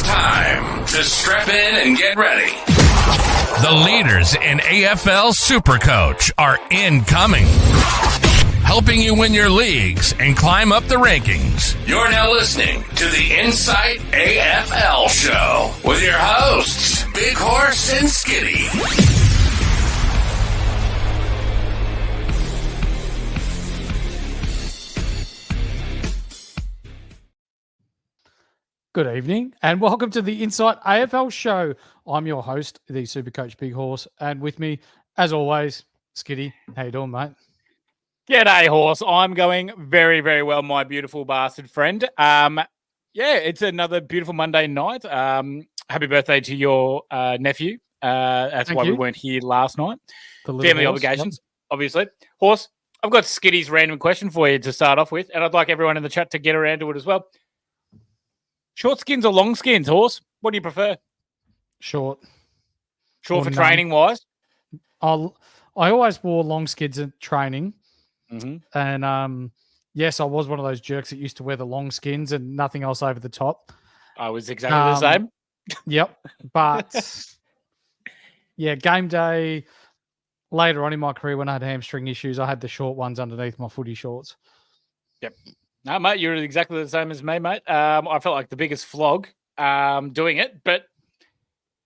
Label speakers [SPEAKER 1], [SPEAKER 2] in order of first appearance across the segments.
[SPEAKER 1] time to strap in and get ready.
[SPEAKER 2] The leaders in AFL Supercoach are incoming, helping you win your leagues and climb up the rankings.
[SPEAKER 1] You're now listening to the Insight AFL Show with your hosts, Big Horse and Skiddy.
[SPEAKER 3] Good evening and welcome to the Insight AFL Show. I'm your host, the Supercoach Big Horse, and with me, as always, Skiddy. How you doing, mate?
[SPEAKER 4] G'day, Horse. I'm going very, very well, my beautiful bastard friend. It's another beautiful Monday night. Happy birthday to your nephew. That's
[SPEAKER 3] Thank
[SPEAKER 4] why
[SPEAKER 3] you.
[SPEAKER 4] we weren't here last night.
[SPEAKER 3] Family
[SPEAKER 4] Family obligations, obviously. Horse, I've got Skiddy's random question for you to start off with, and I'd like everyone in the chat to get around to it as well. Short skins or long skins, Horse? What do you prefer?
[SPEAKER 3] Short.
[SPEAKER 4] Short
[SPEAKER 3] Or
[SPEAKER 4] for
[SPEAKER 3] none.
[SPEAKER 4] training-wise?
[SPEAKER 3] I always wore long skids in training,
[SPEAKER 4] Mm-hmm.
[SPEAKER 3] and yes, I was one of those jerks that used to wear the long skins and nothing else over the top.
[SPEAKER 4] I was exactly the same.
[SPEAKER 3] Yep, but yeah, game day later on in my career when I had hamstring issues, I had the short ones underneath my footy shorts.
[SPEAKER 4] No, mate, you're exactly the same as me, mate. I felt like the biggest flog doing it, but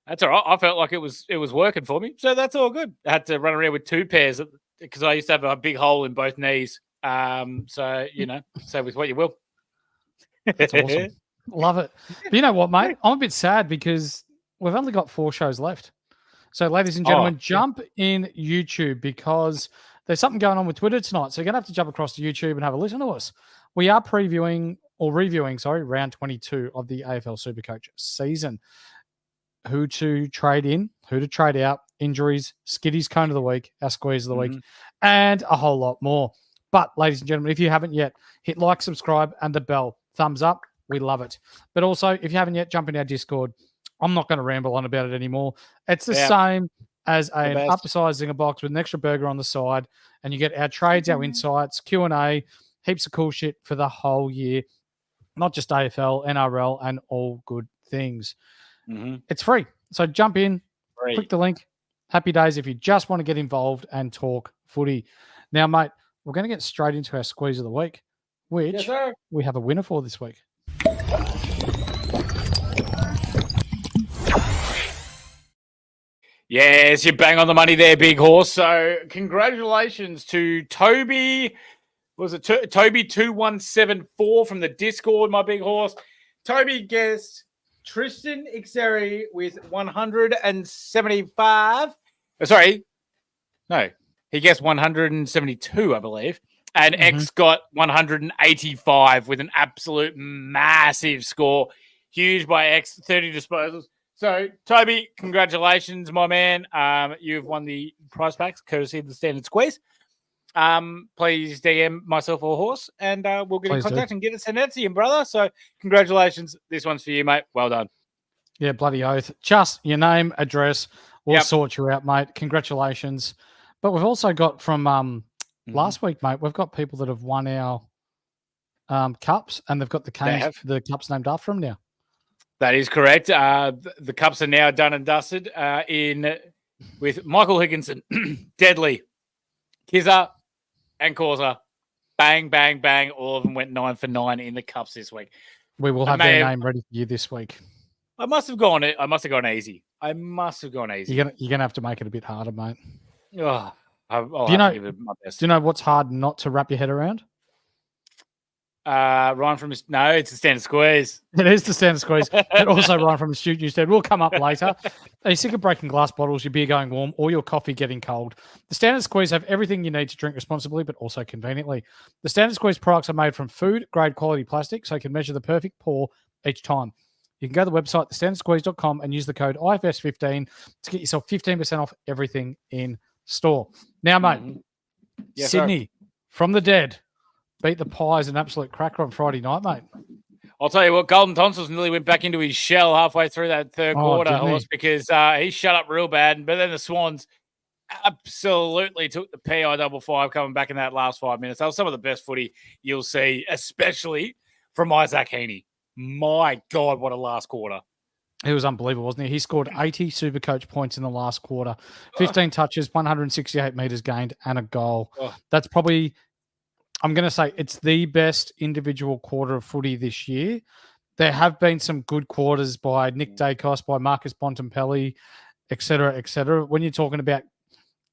[SPEAKER 4] that's all right. I felt like it was working for me, so that's all good. I had to run around with two pairs because I used to have a big hole in both knees. So, say with what you will.
[SPEAKER 3] That's awesome. Love it. But you know what, mate? I'm a bit sad because we've only got 4 shows left. So, ladies and gentlemen, jump in YouTube because there's something going on with Twitter tonight. So, you're going to have to jump across to YouTube and have a listen to us. We are reviewing round 22 of the AFL Supercoach season. Who to trade in, who to trade out, injuries, Skiddy's cone of the week, our squeeze of the week, and a whole lot more. But, ladies and gentlemen, if you haven't yet, hit like, subscribe, and the bell. Thumbs up. We love it. But also, if you haven't yet, jump in our Discord. I'm not going to ramble on about it anymore. It's the same as an upsizing a box with an extra burger on the side, and you get our trades, our insights, Q&A, heaps of cool shit for the whole year. Not just AFL, NRL, and all good things. It's free. So jump in, click the link. Happy days if you just want to get involved and talk footy. Now, mate, we're going to get straight into our squeeze of the week, which we have a winner for this week.
[SPEAKER 4] Yes, you bang on the money there, Big Horse. So congratulations to Toby. Was it Toby 2174 from the Discord, my Big Horse? Toby guessed Tristan Xeri with 175. Sorry. No, he guessed 172, I believe. And X got 185 with an absolute massive score. Huge by X, 30 disposals. So, Toby, congratulations, my man. You've won the prize packs, courtesy of the Standard Squeeze. Please DM myself or Horse, and we'll get in contact and get it sent out to you, brother. So, congratulations. This one's for you, mate. Well done.
[SPEAKER 3] Yeah, bloody oath. Just your name, address. We'll sort you out, mate. Congratulations. But we've also got from last week, mate, we've got people that have won our cups, and they've got the cups named after them now.
[SPEAKER 4] That is correct. The cups are now done and dusted with Michael Higginson, Deadly, Kizza, and Causa. Bang, bang, bang. All of them went 9 for 9 in the cups this week.
[SPEAKER 3] We will have their name ready for you this week.
[SPEAKER 4] I must have gone easy.
[SPEAKER 3] You're gonna have to make it a bit harder, mate.
[SPEAKER 4] Oh, I'll
[SPEAKER 3] do you
[SPEAKER 4] have to give it my best.
[SPEAKER 3] Do you know what's hard not to wrap your head around?
[SPEAKER 4] Ryan from it's the Standard Squeeze.
[SPEAKER 3] It is the Standard Squeeze, but also Ryan from the Student Newstead will come up later. Are you sick of breaking glass bottles, your beer going warm, or your coffee getting cold? The Standard Squeeze have everything you need to drink responsibly, but also conveniently. The Standard Squeeze products are made from food-grade quality plastic, so you can measure the perfect pour each time. You can go to the website, thestandardsqueeze.com, and use the code IFS15 to get yourself 15% off everything in store. Now, mate, Sydney, from the dead, beat the Pies an absolute cracker on Friday night, mate.
[SPEAKER 4] I'll tell you what, Golden Tonsils nearly went back into his shell halfway through that third quarter, Horse, because he shut up real bad. But then the Swans absolutely took the PI 55 coming back in that last 5 minutes. That was some of the best footy you'll see, especially from Isaac Heaney. My God, what a last quarter.
[SPEAKER 3] He was unbelievable, wasn't he? He scored 80 Supercoach points in the last quarter, 15 touches, 168 metres gained, and a goal. That's probably, I'm going to say, it's the best individual quarter of footy this year. There have been some good quarters by Nick Dacos, by Marcus Bontempelli, et cetera, et cetera. When you're talking about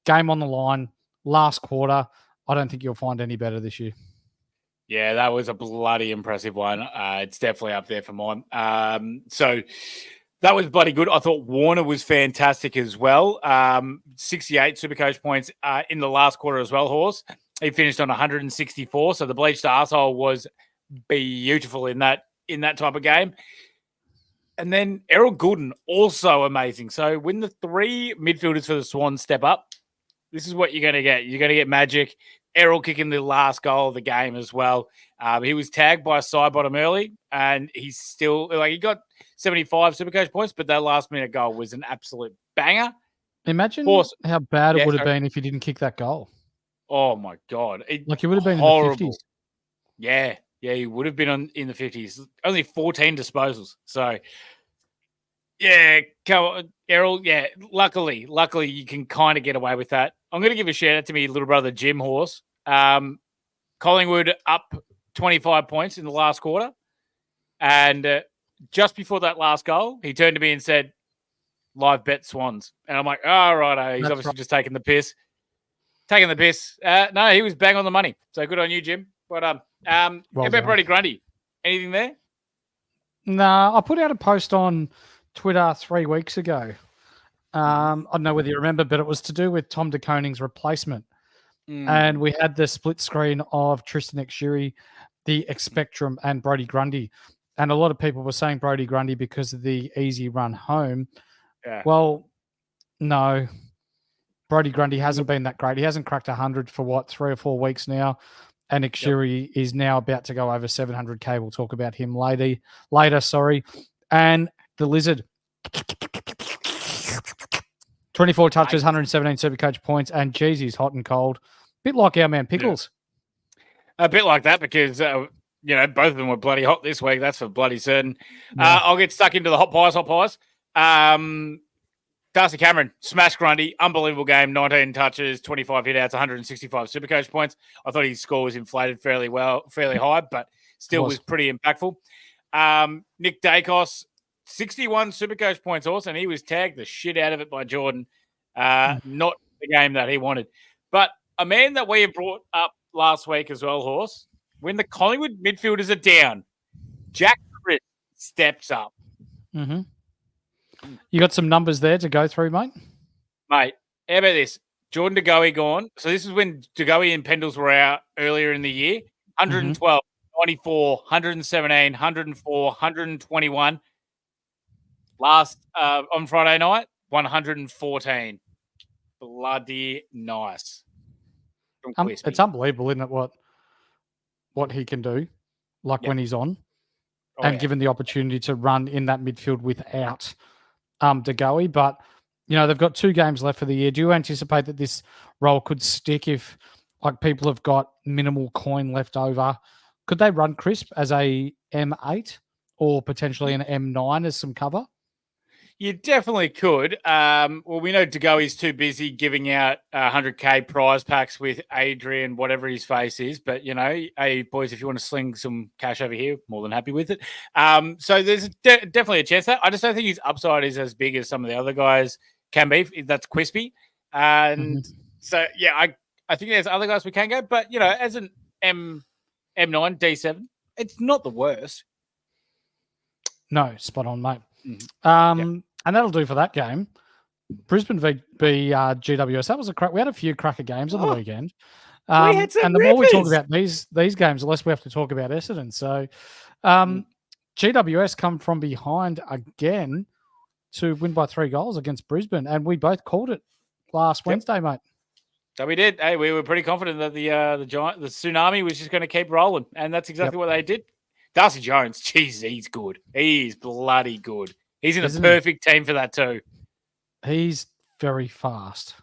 [SPEAKER 3] game on the line, last quarter, I don't think you'll find any better this year.
[SPEAKER 4] Yeah, that was a bloody impressive one. It's definitely up there for mine. So that was bloody good. I thought Warner was fantastic as well. 68 Supercoach points in the last quarter as well, Horse. He finished on 164. So the bleached arsehole was beautiful in that type of game. And then Errol Goulden, also amazing. So when the three midfielders for the Swans step up, this is what you're going to get. You're going to get magic. Errol kicking the last goal of the game as well. He was tagged by Sidebottom early, and he's still he got 75 Supercoach points, but that last minute goal was an absolute banger.
[SPEAKER 3] Imagine how bad it would have been if he didn't kick that goal.
[SPEAKER 4] Oh my God!
[SPEAKER 3] He would have been
[SPEAKER 4] horrible.
[SPEAKER 3] in the 50s.
[SPEAKER 4] Yeah, he would have been in the 50s. Only 14 disposals. So yeah, come on, Errol. Yeah, luckily you can kind of get away with that. I'm going to give a shout out to me little brother Jim Horse. Collingwood up 25 points in the last quarter. And just before that last goal, he turned to me and said, live bet Swans. And I'm like, oh, right. He's obviously just taking the piss. No, he was bang on the money. So good on you, Jim. But how about Brodie Grundy? Anything there?
[SPEAKER 3] No, I put out a post on Twitter 3 weeks ago. I don't know whether you remember, but it was to do with Tom de Koning's replacement. And we had the split screen of Tristan Xuri, the Expectrum, and Brodie Grundy. And a lot of people were saying Brodie Grundy because of the easy run home. Yeah. Well, no. Brodie Grundy hasn't been that great. He hasn't cracked 100 for 3 or 4 weeks now. And Xuri is now about to go over 700K. We'll talk about him later. And the Lizard. 24 touches, 117 Supercoach points, and geez, he's hot and cold. Bit like our man Pickles.
[SPEAKER 4] Yeah. A bit like that because, both of them were bloody hot this week. That's for bloody certain. Yeah. I'll get stuck into the hot pies. Darcy Cameron, smash Grundy, unbelievable game, 19 touches, 25 hit-outs, 165 Supercoach points. I thought his score was inflated fairly high, but still was pretty impactful. Nick Dacos, 61 Supercoach points also, and he was tagged the shit out of it by Jordan. Not the game that he wanted. But a man that we have brought up last week as well, Horse, when the Collingwood midfielders are down, Jack Crisp steps up.
[SPEAKER 3] Mm-hmm. You got some numbers there to go through, mate?
[SPEAKER 4] Mate, how about this? Jordan De Goey gone. So this is when De Goey and Pendles were out earlier in the year. 112, 94, 117, 104, 121. Last on Friday night, 114. Bloody nice.
[SPEAKER 3] It's unbelievable, isn't it, what he can do, when he's on, given the opportunity to run in that midfield without De Goey. But, they've got 2 games left for the year. Do you anticipate that this role could stick if, people have got minimal coin left over? Could they run Crisp as a M8 or potentially an M9 as some cover?
[SPEAKER 4] You definitely could. Well, we know De Goey's too busy giving out 100K prize packs with Adrian, whatever his face is. But, hey, boys, if you want to sling some cash over here, more than happy with it. So there's definitely a chance that. I just don't think his upside is as big as some of the other guys can be. That's Quispy. And so, yeah, I think there's other guys we can go. But, as an M9, D7, it's not the worst.
[SPEAKER 3] No, spot on, mate. And that'll do for that game. Brisbane v GWS. That was a crack. We had a few cracker games on the weekend. And the more we talk about these games, the less we have to talk about Essendon. So GWS come from behind again to win by 3 goals against Brisbane. And we both called it last Wednesday, mate.
[SPEAKER 4] So we did. Hey, we were pretty confident that the tsunami was just going to keep rolling. And that's exactly what they did. Darcy Jones, geez, he's good. He's bloody good. He's in a perfect team for that too.
[SPEAKER 3] He's very fast.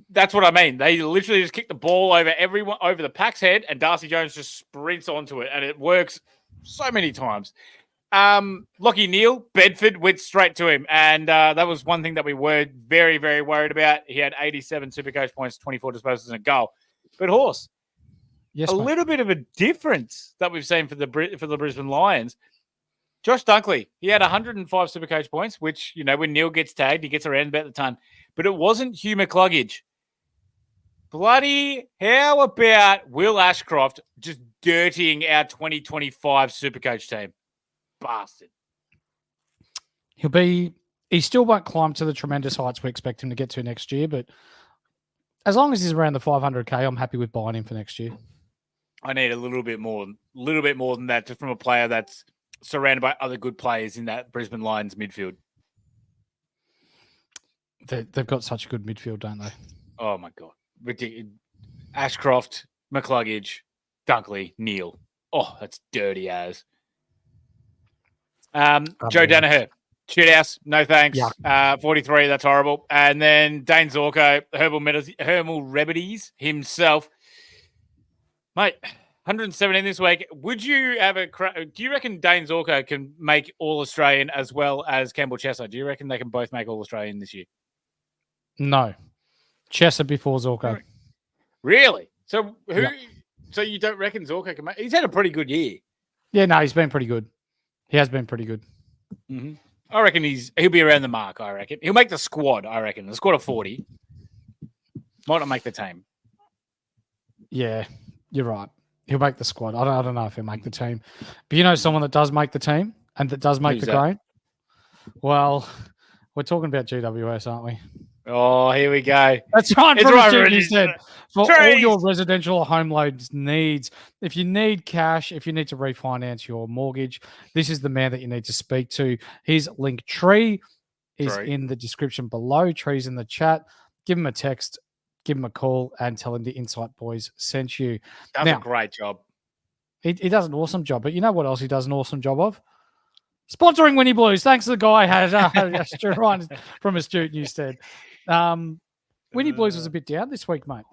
[SPEAKER 4] That's what I mean. They literally just kick the ball over the pack's head, and Darcy Jones just sprints onto it, and it works so many times. Lockie Neal, Bedford, went straight to him. And that was one thing that we were very, very worried about. He had 87 Supercoach points, 24 disposals and a goal. But Horse,
[SPEAKER 3] Yes,
[SPEAKER 4] a
[SPEAKER 3] mate.
[SPEAKER 4] little bit of a difference that we've seen for the Brisbane Lions. Josh Dunkley, he had 105 Supercoach points, which, when Neal gets tagged, he gets around about the ton. But it wasn't Hugh McCluggage. Bloody, how about Will Ashcroft just dirtying our 2025 Supercoach team? Bastard.
[SPEAKER 3] He still won't climb to the tremendous heights we expect him to get to next year, but as long as he's around the 500K, I'm happy with buying him for next year.
[SPEAKER 4] I need a little bit more than that, just from a player that's surrounded by other good players in that Brisbane Lions midfield.
[SPEAKER 3] They've got such a good midfield, don't they?
[SPEAKER 4] Oh, my God. Ridiculous. Ashcroft, McCluggage, Dunkley, Neal. Oh, that's dirty as. Joe Danaher, shithouse, no thanks. 43, that's horrible. And then Dane Zorko, Herbal Remedies himself. Mate, 117 this week. Would you have do you reckon Dane Zorko can make All-Australian as well as Campbell Chesser? Do you reckon they can both make All-Australian this year?
[SPEAKER 3] No. Chesser before Zorko.
[SPEAKER 4] Really? So So you don't reckon Zorko can make? He's had a pretty good year.
[SPEAKER 3] Yeah, no, he's been pretty good. He has been pretty good.
[SPEAKER 4] Mm-hmm. I reckon he'll be around the mark, I reckon. He'll make the squad, I reckon. The squad of 40. Might not make the team.
[SPEAKER 3] Yeah, you're right. He'll make the squad. I don't know if he'll make the team. But someone that does make the team and that does make the grade? Well, we're talking about GWS, aren't we?
[SPEAKER 4] Oh, here we go.
[SPEAKER 3] That's right.
[SPEAKER 4] It's right,
[SPEAKER 3] he said, for all your residential home loans needs, if you need cash, if you need to refinance your mortgage, this is the man that you need to speak to. His link tree is in the description below. Tree's in the chat. Give him a text, give him a call, and tell him the Insight Boys sent you.
[SPEAKER 4] Does a great job.
[SPEAKER 3] He does an awesome job. But you know what else he does an awesome job of? Sponsoring Winnie Blues. Thanks to the guy from Astute Newstead. Winnie Blues was a bit down this week, mate.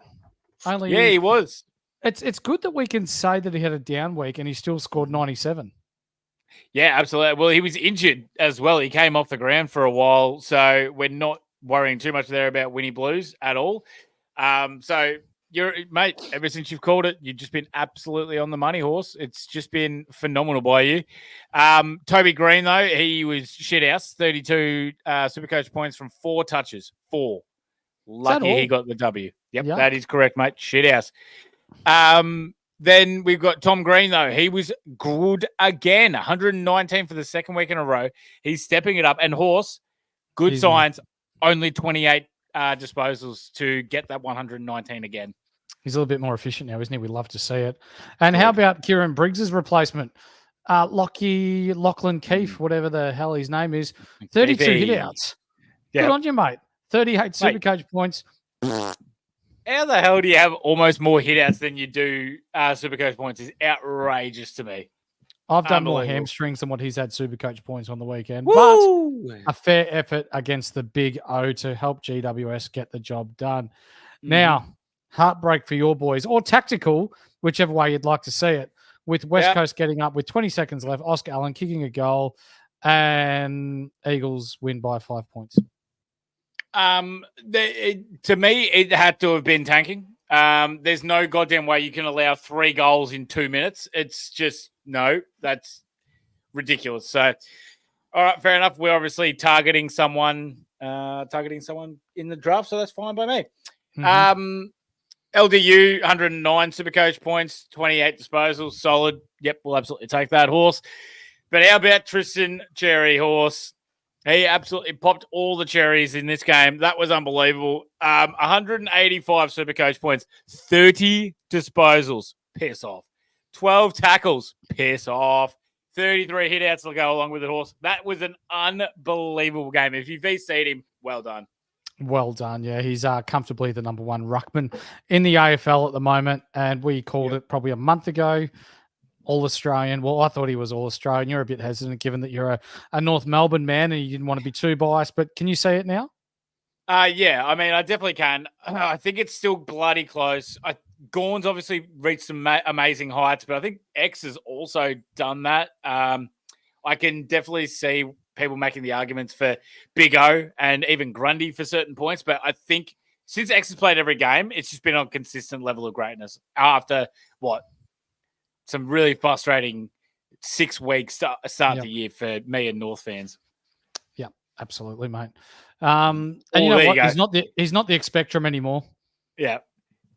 [SPEAKER 4] He was.
[SPEAKER 3] It's good that we can say that he had a down week and he still scored 97.
[SPEAKER 4] Yeah, absolutely. Well, he was injured as well. He came off the ground for a while, so we're not worrying too much there about Winnie Blues at all. So mate, ever since you've called it, you've just been absolutely on the money, Horse. It's just been phenomenal by you. Toby Green, though, he was shithouse. 32 Supercoach points from 4 touches. 4. Lucky he got the W. Yep, that is correct, mate. Shithouse. Then we've got Tom Green, though. He was good again. 119 for the second week in a row. He's stepping it up. And Horse, good signs. Only 28 disposals to get that 119 again.
[SPEAKER 3] He's a little bit more efficient now, isn't he? We love to see it. And how about Kieran Briggs's replacement? Lachlan Keefe, whatever the hell his name is. 32 hitouts. Yep. Good on you, mate. 38 Supercoach points.
[SPEAKER 4] How the hell do you have almost more hitouts than you do Supercoach points? Is outrageous to me.
[SPEAKER 3] I've done more hamstrings than what he's had Supercoach points on the weekend. Woo! But a fair effort against the big O to help GWS get the job done. Now, heartbreak for your boys, or tactical, whichever way you'd like to see it, with West Coast getting up with 20 seconds left, Oscar Allen kicking a goal, and Eagles win by 5 points.
[SPEAKER 4] To me, it had to have been tanking. There's no goddamn way you can allow 3 goals in 2 minutes. It's just, no, that's ridiculous. So, all right, fair enough. We're obviously targeting someone in the draft, so that's fine by me. LDU, 109 Supercoach points, 28 disposals, solid. Yep, we'll absolutely take that, Horse. But how about Tristan Cherry, Horse? He absolutely popped all the cherries in this game. That was unbelievable. 185 Supercoach points, 30 disposals. Piss off. 12 tackles. Piss off. 33 hitouts to go along with it, Horse. That was an unbelievable game. If you've VC'd him, well done.
[SPEAKER 3] Well done. Yeah, he's comfortably the number 1 ruckman in the AFL at the moment, and we called it probably a month ago. All-Australian. Well, I thought he was All-Australian. You're a bit hesitant given that you're a North Melbourne man and you didn't want to be too biased, but can you say it now?
[SPEAKER 4] Yeah, I mean, I definitely can. I think it's still bloody close. Gawn's obviously reached some amazing heights, but I think X has also done that. I I can definitely see people making the arguments for Big O and even Grundy for certain points. But I think since X has played every game, it's just been on consistent level of greatness after some really frustrating 6 weeks start the year for me and North fans.
[SPEAKER 3] Yeah, absolutely, mate. And you know what? He's not the X Spectrum anymore.
[SPEAKER 4] Yeah.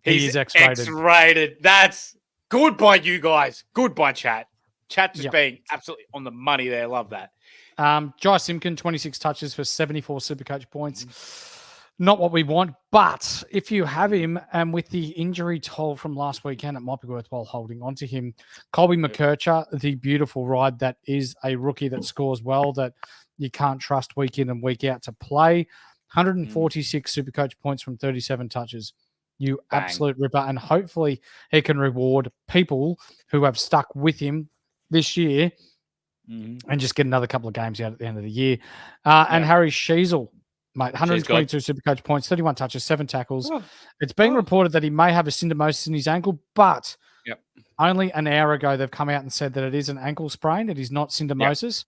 [SPEAKER 3] He's X-rated.
[SPEAKER 4] X-rated. That's good by you guys. Good by chat. Chat just being absolutely on the money there. Love that.
[SPEAKER 3] Jai Simkin, 26 touches for 74 Supercoach points. Not what we want, but if you have him, and with the injury toll from last weekend, it might be worthwhile holding on to him. Colby McKercher, the beautiful ride that is a rookie that scores well, that you can't trust week in and week out to play. 146 Supercoach points from 37 touches. You Bang. Absolute ripper. And hopefully he can reward people who have stuck with him this year and just get another couple of games out at the end of the year. And Harry Sheasel, mate, 122 Supercoach points, 31 touches, 7 tackles. Oh. It's being reported that he may have a syndesmosis in his ankle, but only an hour ago they've come out and said that it is an ankle sprain. It is not syndesmosis.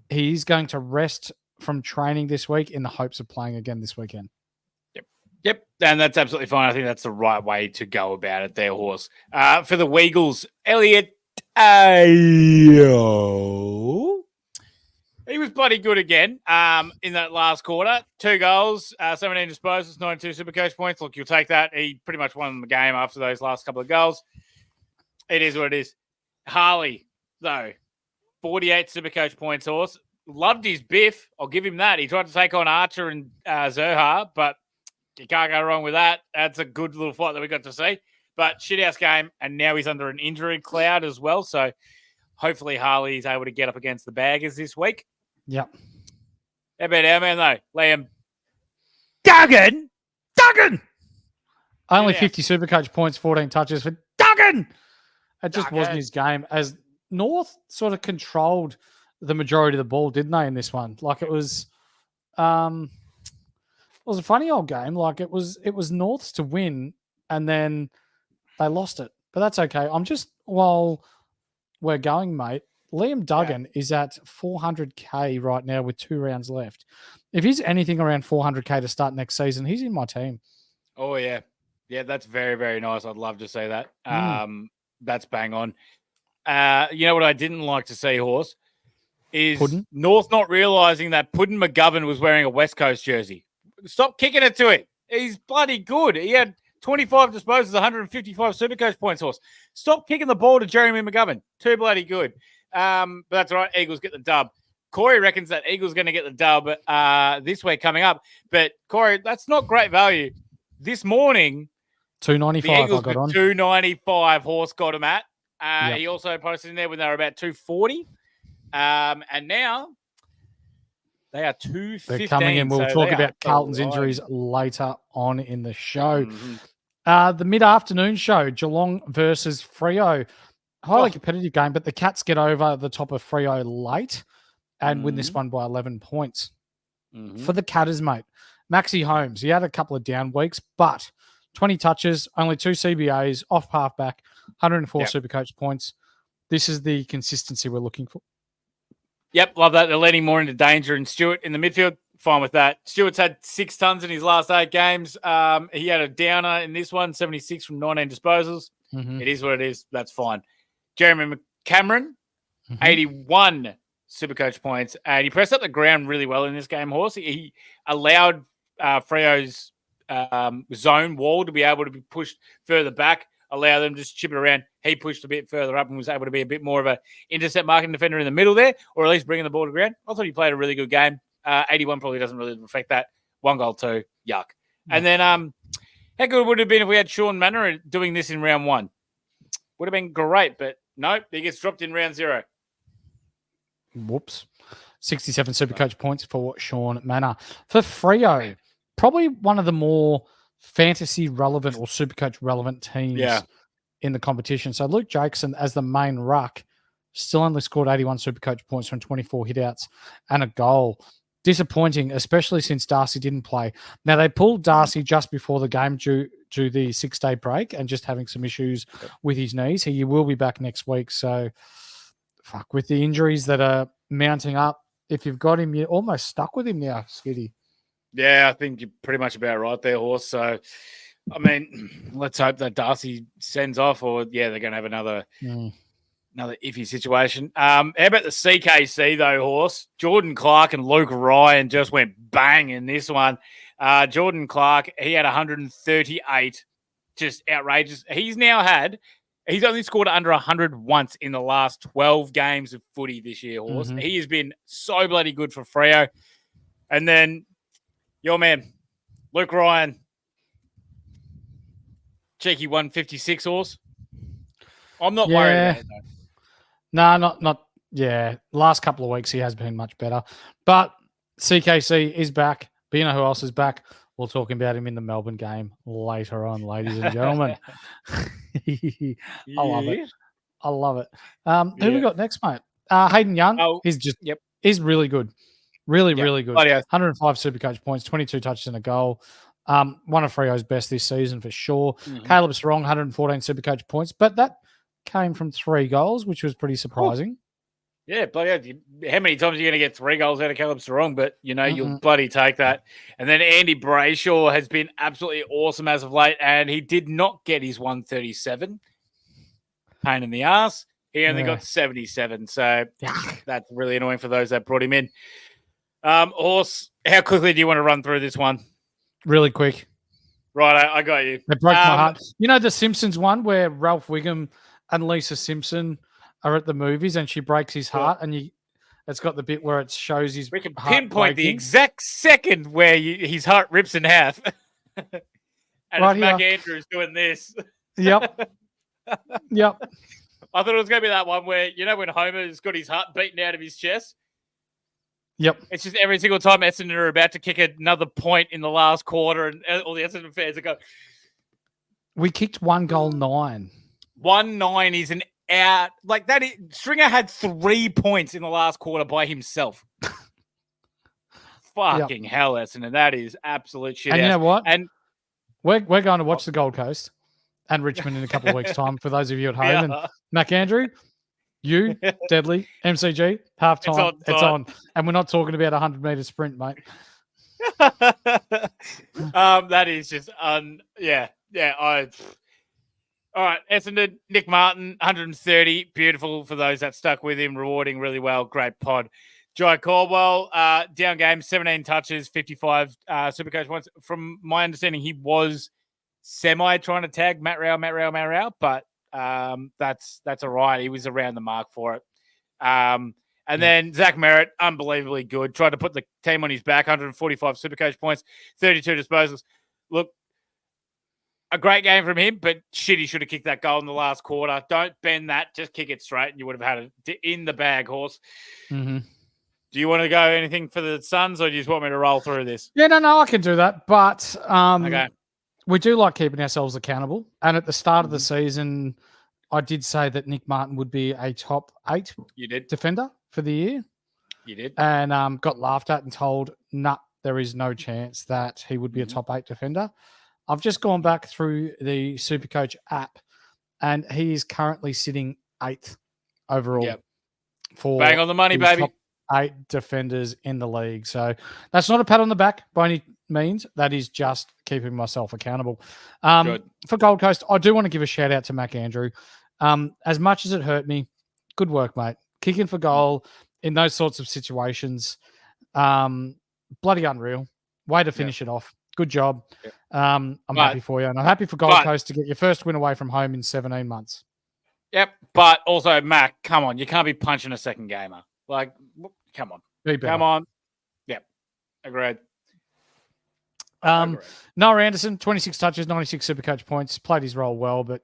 [SPEAKER 3] He's going to rest from training this week in the hopes of playing again this weekend.
[SPEAKER 4] Yep, and that's absolutely fine. I think that's the right way to go about it there, Horse. For the Weagles, Elliot Ayo. He was bloody good again in that last quarter. 2 goals, 17 disposals, 92 Supercoach points. Look, you'll take that. He pretty much won the game after those last couple of goals. It is what it is. Harley, though, 48 Supercoach points, Horse. Loved his biff. I'll give him that. He tried to take on Archer and Zerha, but you can't go wrong with that. That's a good little fight that we got to see. But shithouse game, and now he's under an injury cloud as well. So hopefully Harley's able to get up against the baggers this week.
[SPEAKER 3] Yep.
[SPEAKER 4] How about our man, though? Liam Duggan!
[SPEAKER 3] Only 50 Supercoach points, 14 touches for Duggan! It just wasn't his game, as North sort of controlled the majority of the ball, didn't they, in this one? Like, it was a funny old game. Like, it was North's to win, and then they lost it. But that's okay. While we're going, mate, Liam Duggan is at 400K right now with 2 rounds left. If he's anything around 400K to start next season, he's in my team.
[SPEAKER 4] Oh, yeah. Yeah, that's very, very nice. I'd love to see that. That's bang on. You know what I didn't like to see, Horse, is Puddin? North not realising that Puddin McGovern was wearing a West Coast jersey. Stop kicking it to him. He's bloody good. He had 25 disposals, 155 Supercoach points, Horse. Stop kicking the ball to Jeremy McGovern. Too bloody good. But that's all right. Eagles get the dub. Corey reckons that Eagles going to get the dub this week coming up. But, Corey, that's not great value. This morning,
[SPEAKER 3] 295
[SPEAKER 4] the Eagles
[SPEAKER 3] I got on.
[SPEAKER 4] 295 Horse got him at. He also posted in there when they were about 240. And now they are 215.
[SPEAKER 3] They're coming in. We'll talk about Carlton's injuries later on in the show. The mid-afternoon show, Geelong versus Freo. Highly competitive game, but the Cats get over the top of Freo late and win this one by 11 points. For the Catters, mate, Maxi Holmes, he had a couple of down weeks, but 20 touches, only 2 CBAs, off halfback, 104 Supercoach points. This is the consistency we're looking for.
[SPEAKER 4] Yep, love that. They're letting more into danger. And Stewart in the midfield, fine with that. Stewart's had 6 tons in his last 8 games. He had a downer in this one, 76 from 19 disposals. It is what it is. That's fine. Jeremy McCameron, 81 Supercoach points. And he pressed up the ground really well in this game, Horse. He allowed Freo's zone wall to be able to be pushed further back, allow them to just chip it around. He pushed a bit further up and was able to be a bit more of a intercept marking defender in the middle there, or at least bringing the ball to ground. I thought he played a really good game. 81 probably doesn't really reflect that. 1 goal, 2, yuck. And then how good would it have been if we had Sean Manor doing this in round 1? Would have been great, but no, he gets dropped in round 0.
[SPEAKER 3] Whoops. 67 Supercoach points for Sean Manor. For Freo, probably one of the more fantasy relevant or Supercoach relevant teams in the competition. So Luke Jackson, as the main ruck, still only scored 81 Supercoach points from 24 hitouts and a goal. Disappointing, especially since Darcy didn't play. Now, they pulled Darcy just before the game due the 6-day break and just having some issues with his knees. He will be back next week. So fuck, with the injuries that are mounting up, if you've got him, you're almost stuck with him now, Skiddy.
[SPEAKER 4] Yeah, I think you're pretty much about right there, Horse. So, I mean, let's hope that Darcy sends off, or they're going to have another iffy situation. How about the CKC though, Horse? Jordan Clark and Luke Ryan just went bang in this one. Jordan Clark, he had 138, just outrageous. He's only scored under 100 once in the last 12 games of footy this year, Horse.
[SPEAKER 3] Mm-hmm.
[SPEAKER 4] He has been so bloody good for Freo. And then your man, Luke Ryan, cheeky 156, Horse. I'm not worried about it, though.
[SPEAKER 3] No, not. Yeah, last couple of weeks he has been much better. But CKC is back. But you know who else is back? We'll talk about him in the Melbourne game later on, ladies and gentlemen. I love it. Who we got next, mate? Hayden Young. He's really good. Really good. 105 Supercoach points, 22 touches and a goal. One of Freo's best this season for sure. Mm-hmm. Caleb Strong, 114 Supercoach points, but that came from 3 goals, which was pretty surprising.
[SPEAKER 4] Yeah, bloody how many times are you going to get 3 goals out of Caleb Strong? But, you'll bloody take that. And then Andy Brayshaw has been absolutely awesome as of late, and he did not get his 137. Pain in the ass. He only got 77, so that's really annoying for those that brought him in. Horse, how quickly do you want to run through this one?
[SPEAKER 3] Really quick.
[SPEAKER 4] Right, I got you.
[SPEAKER 3] It broke my heart. You know the Simpsons one where Ralph Wiggum and Lisa Simpson are at the movies and she breaks his heart, and it's got the bit where it shows his
[SPEAKER 4] We can
[SPEAKER 3] heart
[SPEAKER 4] pinpoint
[SPEAKER 3] breaking.
[SPEAKER 4] the exact second where his heart rips in half. And
[SPEAKER 3] right
[SPEAKER 4] it's Mac Andrews doing this.
[SPEAKER 3] Yep.
[SPEAKER 4] I thought it was going to be that one where, when Homer's got his heart beaten out of his chest?
[SPEAKER 3] Yep.
[SPEAKER 4] It's just every single time Essendon are about to kick another point in the last quarter, and all the Essendon fans go,
[SPEAKER 3] we kicked 1 goal 9.
[SPEAKER 4] 1-9 is an out. Like that. Stringer had 3 points in the last quarter by himself. Fucking hell, Essendon. That is absolute shit.
[SPEAKER 3] And you know what?
[SPEAKER 4] And
[SPEAKER 3] we're going to watch the Gold Coast and Richmond in a couple of weeks' time for those of you at home. And Mac Andrew, you, Deadly, MCG, halftime, it's on. And we're not talking about a 100-meter sprint, mate.
[SPEAKER 4] That is just all right, Essendon, Nick Martin, 130. Beautiful for those that stuck with him. Rewarding really well. Great pod. Jai Caldwell, down game, 17 touches, 55 Supercoach points. From my understanding, he was semi trying to tag Matt Rao, but that's all right. He was around the mark for it. And then Zach Merritt, unbelievably good. Tried to put the team on his back, 145 Supercoach points, 32 disposals. Look, a great game from him, but shit, he should have kicked that goal in the last quarter. Don't bend that. Just kick it straight, and you would have had it in the bag, Horse.
[SPEAKER 3] Mm-hmm.
[SPEAKER 4] Do you want to go anything for the Suns, or do you just want me to roll through this?
[SPEAKER 3] Yeah, no, I can do that. But
[SPEAKER 4] Okay.
[SPEAKER 3] We do like keeping ourselves accountable. And at the start of the season, I did say that Nick Martin would be a top 8 defender for the year.
[SPEAKER 4] You did.
[SPEAKER 3] And got laughed at and told, there is no chance that he would be a top 8 defender. I've just gone back through the Supercoach app, and he is currently sitting 8th overall. For
[SPEAKER 4] bang on the money, baby.
[SPEAKER 3] Top 8 defenders in the league. So that's not a pat on the back by any means. That is just keeping myself accountable. For Gold Coast, I do want to give a shout out to Mac Andrew. As much as it hurt me, good work, mate. Kicking for goal in those sorts of situations, bloody unreal. Way to finish it off. Good job. I'm happy for you. And I'm happy for Gold Coast to get your first win away from home in 17 months.
[SPEAKER 4] Yep. But also, Mac, come on. You can't be punching a second gamer. Like, come on. Come on. Yep. Agreed.
[SPEAKER 3] Noah Anderson, 26 touches, 96 Supercoach points. Played his role well, but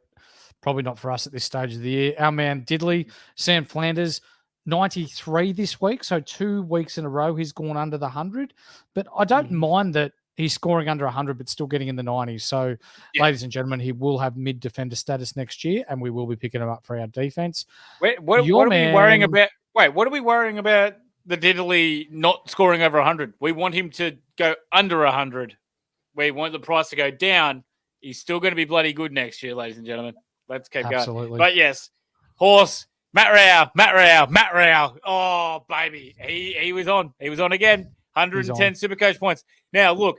[SPEAKER 3] probably not for us at this stage of the year. Our man Diddley, Sam Flanders, 93 this week. So 2 weeks in a row he's gone under the 100. But I don't mind that he's scoring under 100 but still getting in the 90s. So, ladies and gentlemen, he will have mid-defender status next year, and we will be picking him up for our defense.
[SPEAKER 4] What are we worrying about? Wait, what are we worrying about the Diddley not scoring over 100? We want him to go under 100. We want the price to go down. He's still going to be bloody good next year, ladies and gentlemen. Let's keep going. But yes, Horse, Matt Rao. Oh, baby. He was on. He was on again. 110 Supercoach points. Now, look,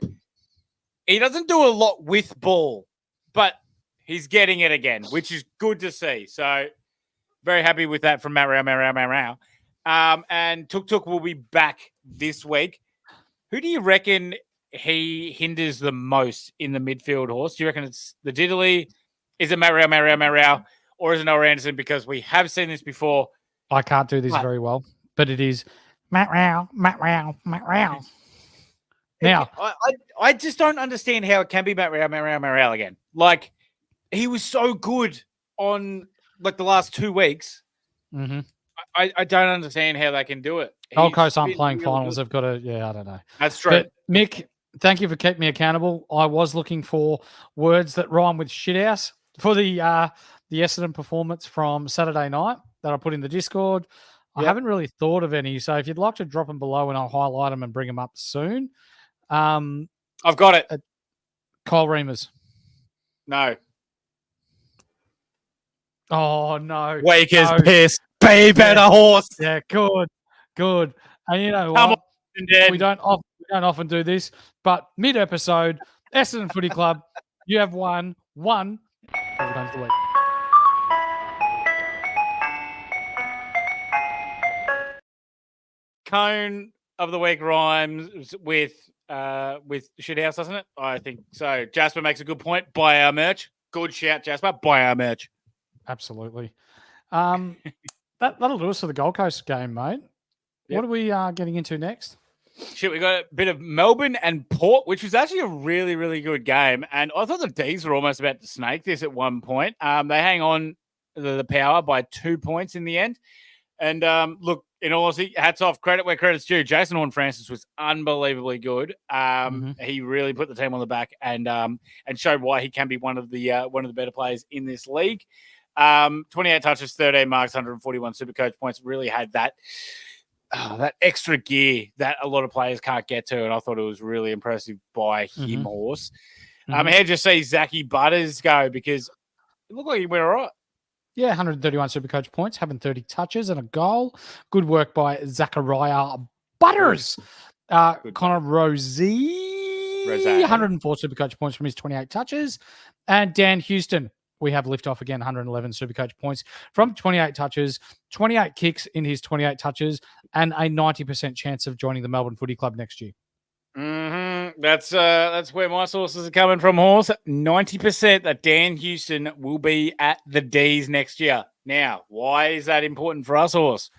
[SPEAKER 4] he doesn't do a lot with ball, but he's getting it again, which is good to see. So, very happy with that from Matt Rao. And Tuk Tuk will be back this week. Who do you reckon he hinders the most in the midfield, Horse? Do you reckon it's the Diddley? Is it Matt Rao? Or is it Noah Anderson? Because we have seen this before.
[SPEAKER 3] I can't do this very well, but it is Matt Rao. Now,
[SPEAKER 4] I just don't understand how it can be Matt Rao again. Like, he was so good on like the last 2 weeks.
[SPEAKER 3] Mm-hmm.
[SPEAKER 4] I don't understand how they can do it.
[SPEAKER 3] Gold Coast aren't playing finals. They've got to, I don't know.
[SPEAKER 4] That's true.
[SPEAKER 3] But Mick, thank you for keeping me accountable. I was looking for words that rhyme with shithouse for the Essendon performance from Saturday night that I put in the Discord. I haven't really thought of any. So if you'd like to drop them below and I'll highlight them and bring them up soon.
[SPEAKER 4] I've got it.
[SPEAKER 3] Kyle Reimers.
[SPEAKER 4] No.
[SPEAKER 3] Oh, no.
[SPEAKER 4] Wakers pissed. Be better, Horse.
[SPEAKER 3] Yeah, good. And you know what? We don't often do this, but mid-episode, Essendon Footy Club, you have won one overtime of the week.
[SPEAKER 4] Cone of the week rhymes with shithouse, doesn't it? I think so. Jasper makes a good point. Buy our merch. Good shout, Jasper. Buy our merch.
[SPEAKER 3] Absolutely. That'll do us for the Gold Coast game, mate. Yep. What are we getting into next?
[SPEAKER 4] Shit, we got a bit of Melbourne and Port, which was actually a really, really good game. And I thought the D's were almost about to snake this at one point. They hang on the Power by 2 points in the end. And look, in all honesty, hats off, credit where credit's due. Jason Horne-Francis was unbelievably good. He really put the team on the back and showed why he can be one of the better players in this league. 28 touches, 13 marks, 141 Supercoach points. Really had that extra gear that a lot of players can't get to, and I thought it was really impressive by him, Horse. How did you see Zachy Butters go? Because it looked like he went all right.
[SPEAKER 3] Yeah, 131 Supercoach points, having 30 touches and a goal. Good work by Zachariah Butters. Connor Rosie, 104 Supercoach points from his 28 touches. And Dan Houston, we have lift off again, 111 Supercoach points from 28 touches, 28 kicks in his 28 touches, and a 90% chance of joining the Melbourne Footy Club next year.
[SPEAKER 4] That's where my sources are coming from, Horse. 90% that Dan Houston will be at the D's next year. Now, why is that important for us, Horse?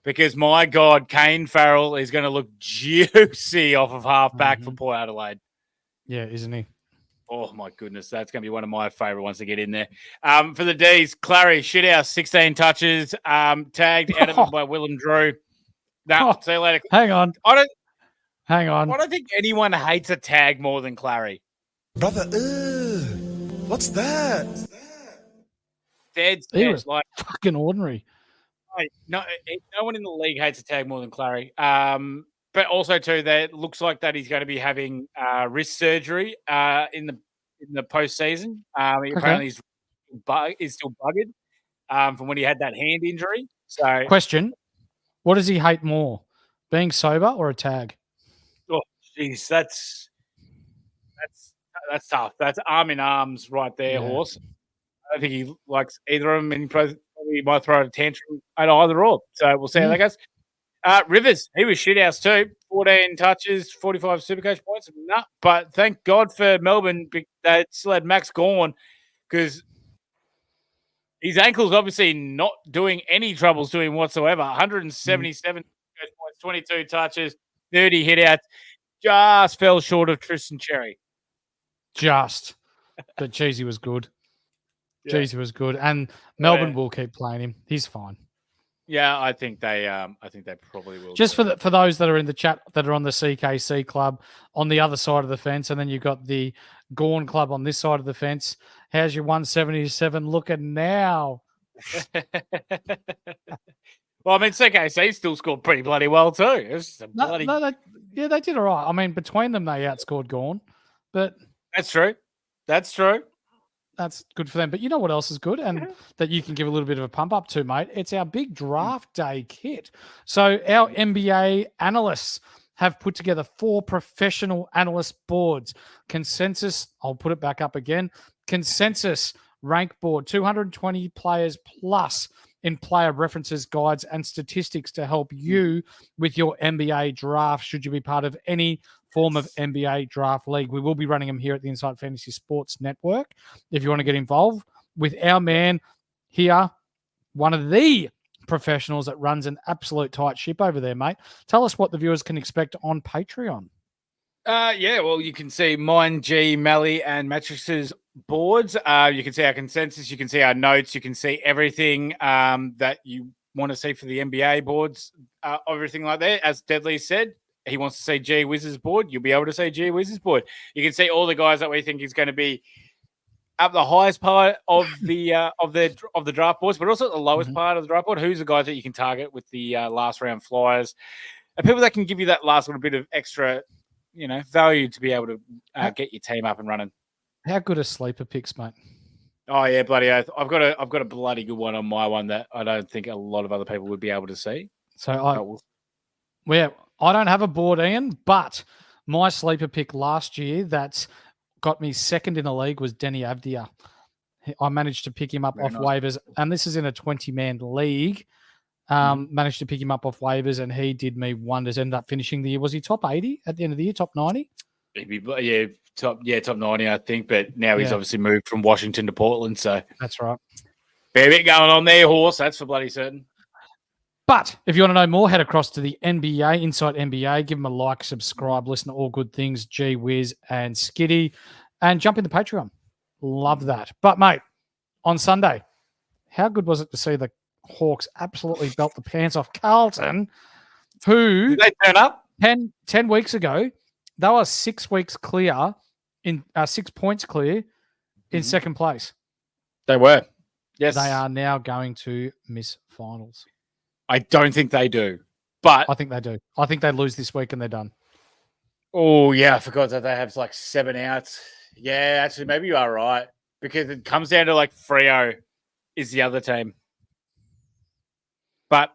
[SPEAKER 4] Because, my God, Kane Farrell is going to look juicy off of halfback for Port Adelaide.
[SPEAKER 3] Yeah, isn't he?
[SPEAKER 4] Oh, my goodness. That's going to be one of my favourite ones to get in there. For the D's, Clary, shithouse, 16 touches, tagged out of it by Willem Drew. See you later.
[SPEAKER 3] Hang on. Hang on.
[SPEAKER 4] I don't think anyone hates a tag more than Clary.
[SPEAKER 5] Brother, what's that?
[SPEAKER 3] He was like fucking ordinary.
[SPEAKER 4] No one in the league hates a tag more than Clary. But also, too, that looks like that he's going to be having wrist surgery in the postseason. Apparently, he's still buggered from when he had that hand injury. So,
[SPEAKER 3] question: what does he hate more, being sober or a tag?
[SPEAKER 4] Oh, jeez, that's tough. That's arm in arms right there, Horse. I don't think he likes either of them, and he might throw a tantrum at either or. So we'll see how that goes. Rivers, he was shithouse too. 14 touches, 45 Supercoach points. But thank God for Melbourne, they still had Max Gawn because his ankle's obviously not doing any troubles to him whatsoever. 177 Supercoach points, 22 touches, 30 hit-outs. Just fell short of Tristan Cherry.
[SPEAKER 3] But Cheesy was good. Cheesy was good. And Melbourne will keep playing him. He's fine.
[SPEAKER 4] Yeah, I think they probably will.
[SPEAKER 3] Just for those that are in the chat that are on the CKC club on the other side of the fence, and then you've got the Gorn club on this side of the fence. How's your 177 looking now?
[SPEAKER 4] Well, I mean, CKC still scored pretty bloody well too.
[SPEAKER 3] They did all right. I mean, between them, they outscored Gorn, but
[SPEAKER 4] that's true.
[SPEAKER 3] That's good for them. But you know what else is good and that you can give a little bit of a pump up to, mate? It's our big draft day kit. So our NBA analysts have put together 4 professional analyst boards. Consensus, I'll put it back up again. Consensus rank board, 220 players plus in player references, guides, and statistics to help you with your NBA draft should you be part of any form of NBA draft league. We will be running them here at the Inside Fantasy Sports Network. If you want to get involved with our man here, one of the professionals that runs an absolute tight ship over there, mate. Tell us what the viewers can expect on Patreon.
[SPEAKER 4] Well, you can see mine, G, Mally, and Matrix's boards. You can see our consensus. You can see our notes. You can see everything that you want to see for the NBA boards, everything like that. As Deadly said, he wants to see G Wiz's board. You'll be able to see G Wiz's board. You can see all the guys that we think is going to be up the highest part of the draft boards, but also at the lowest part of the draft board. Who's the guys that you can target with the last round flyers, and people that can give you that last little bit of extra, value to be able to get your team up and running.
[SPEAKER 3] How good are sleeper picks, mate?
[SPEAKER 4] Oh yeah, bloody oath! I've got a bloody good one on my one that I don't think a lot of other people would be able to see.
[SPEAKER 3] So I don't have a board, Ian, but my sleeper pick last year that's got me second in the league was Denny Avdia. I managed to pick him up off waivers, and this is in a 20-man league. Managed to pick him up off waivers, and he did me wonders. Ended up finishing the year. Was he top 80 at the end of the year? Top 90?
[SPEAKER 4] Top 90, I think. But now he's obviously moved from Washington to Portland, so
[SPEAKER 3] that's right.
[SPEAKER 4] Fair bit going on there, horse. That's for bloody certain.
[SPEAKER 3] But if you want to know more, head across to the NBA, Inside NBA. Give them a like, subscribe, listen to all good things, G Wiz and Skiddy, and jump into Patreon. Love that. But, mate, on Sunday, how good was it to see the Hawks absolutely belt the pants off Carlton, who
[SPEAKER 4] did they turn up
[SPEAKER 3] 10 weeks ago, they were 6 weeks clear, in 6 points clear in second place.
[SPEAKER 4] They were. Yes.
[SPEAKER 3] They are now going to miss finals.
[SPEAKER 4] I don't think they do, but
[SPEAKER 3] I think they do. I think they lose this week and they're done.
[SPEAKER 4] Oh, yeah. I forgot that they have like 7 outs. Yeah, actually, maybe you are right because it comes down to like Freo is the other team. But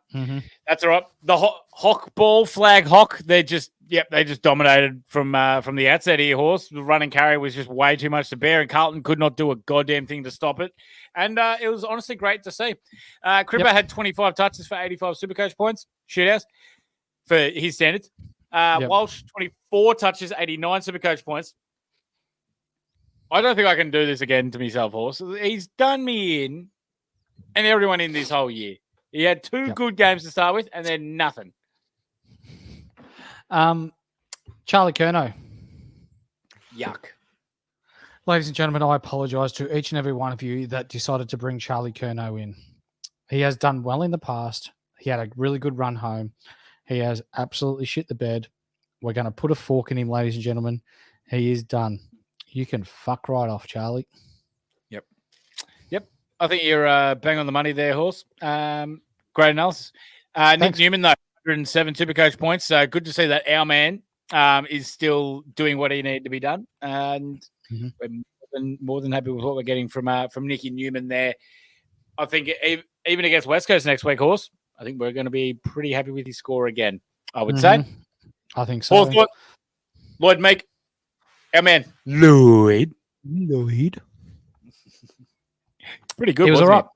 [SPEAKER 4] that's all right. The Hawk ball flag Hawk, they just dominated from the outset here, horse. The running carry was just way too much to bear, and Carlton could not do a goddamn thing to stop it. And it was honestly great to see. Cripper had 25 touches for 85 Supercoach points, shootouts for his standards. Walsh, 24 touches, 89 Supercoach points. I don't think I can do this again to myself, horse. He's done me in and everyone in this whole year. He had 2 good games to start with, and then nothing.
[SPEAKER 3] Charlie Curnow.
[SPEAKER 4] Yuck.
[SPEAKER 3] Ladies and gentlemen, I apologise to each and every one of you that decided to bring Charlie Curnow in. He has done well in the past. He had a really good run home. He has absolutely shit the bed. We're going to put a fork in him, ladies and gentlemen. He is done. You can fuck right off, Charlie. Yep.
[SPEAKER 4] I think you're bang on the money there, horse. Great analysis. Nick Newman, though, 107 Supercoach points. So good to see that our man is still doing what he needed to be done. And we're more than happy with what we're getting from Nicky Newman there. I think even against West Coast next week, horse, I think we're going to be pretty happy with his score again, I would say.
[SPEAKER 3] I think so.
[SPEAKER 4] Fourth, Lloyd Meek, our man, Lloyd. Pretty good.
[SPEAKER 3] He was all
[SPEAKER 4] wasn't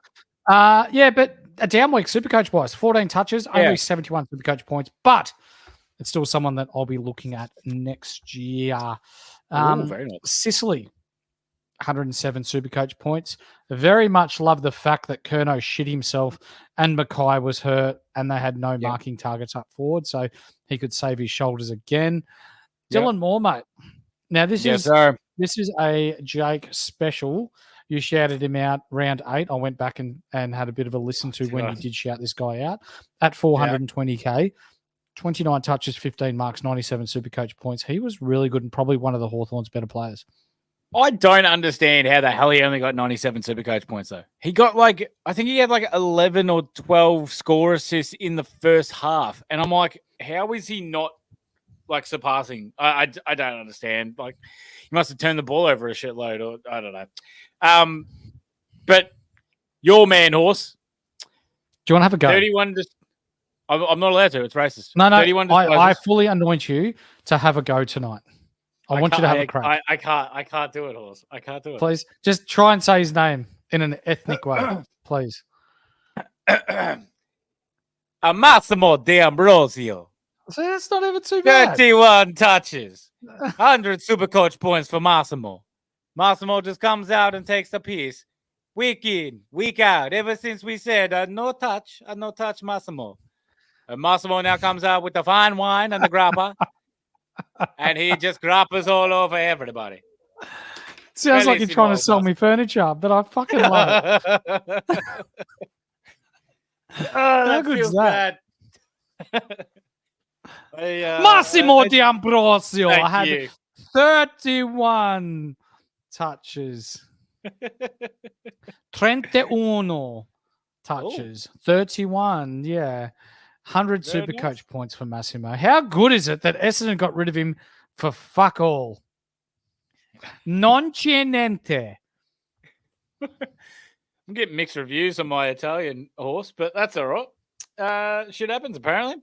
[SPEAKER 3] right. Yeah, but a down week Supercoach wise, 14 touches, only 71 Supercoach points, but it's still someone that I'll be looking at next year.
[SPEAKER 4] Very nice.
[SPEAKER 3] Sicily, 107 Supercoach points. Very much love the fact that Curnow shit himself and Mackay was hurt and they had no marking targets up forward, so he could save his shoulders again. Dylan Moore, mate. Now, this is a Jake special. You shouted him out round 8. I went back and had a bit of a listen to when you did shout this guy out at 420K. 29 touches, 15 marks, 97 Supercoach points. He was really good and probably one of the Hawthorns' better players.
[SPEAKER 4] I don't understand how the hell he only got 97 Supercoach points, though. He got I think he had 11 or 12 score assists in the first half. And I'm like, how is he not surpassing? I don't understand. He must have turned the ball over a shitload, or I don't know. But your man, Horse.
[SPEAKER 3] Do you want to have a go?
[SPEAKER 4] 31. I'm not allowed to. It's racist.
[SPEAKER 3] No.
[SPEAKER 4] 31
[SPEAKER 3] I fully anoint you to have a go tonight. I want you to have a crack.
[SPEAKER 4] I can't do it, Horse. I can't do it.
[SPEAKER 3] Please, just try and say his name in an ethnic way, please.
[SPEAKER 4] Massimo D'Ambrosio.
[SPEAKER 3] So that's not even too bad.
[SPEAKER 4] 31 touches. 100 Supercoach points for Massimo. Massimo just comes out and takes the piece. Week in, week out. Ever since we said no touch Massimo. Massimo now comes out with the fine wine and the grappa. And he just grappas all over everybody.
[SPEAKER 3] Sounds like you're trying to sell me furniture, but I fucking love it. How good is that? Massimo D'Ambrosio had 31 touches. 31 touches. 31, yeah. 100 Supercoach points for Massimo. How good is it that Essendon got rid of him for fuck all? Non c'è niente.
[SPEAKER 4] I'm getting mixed reviews on my Italian horse, but that's all right. Shit happens, apparently.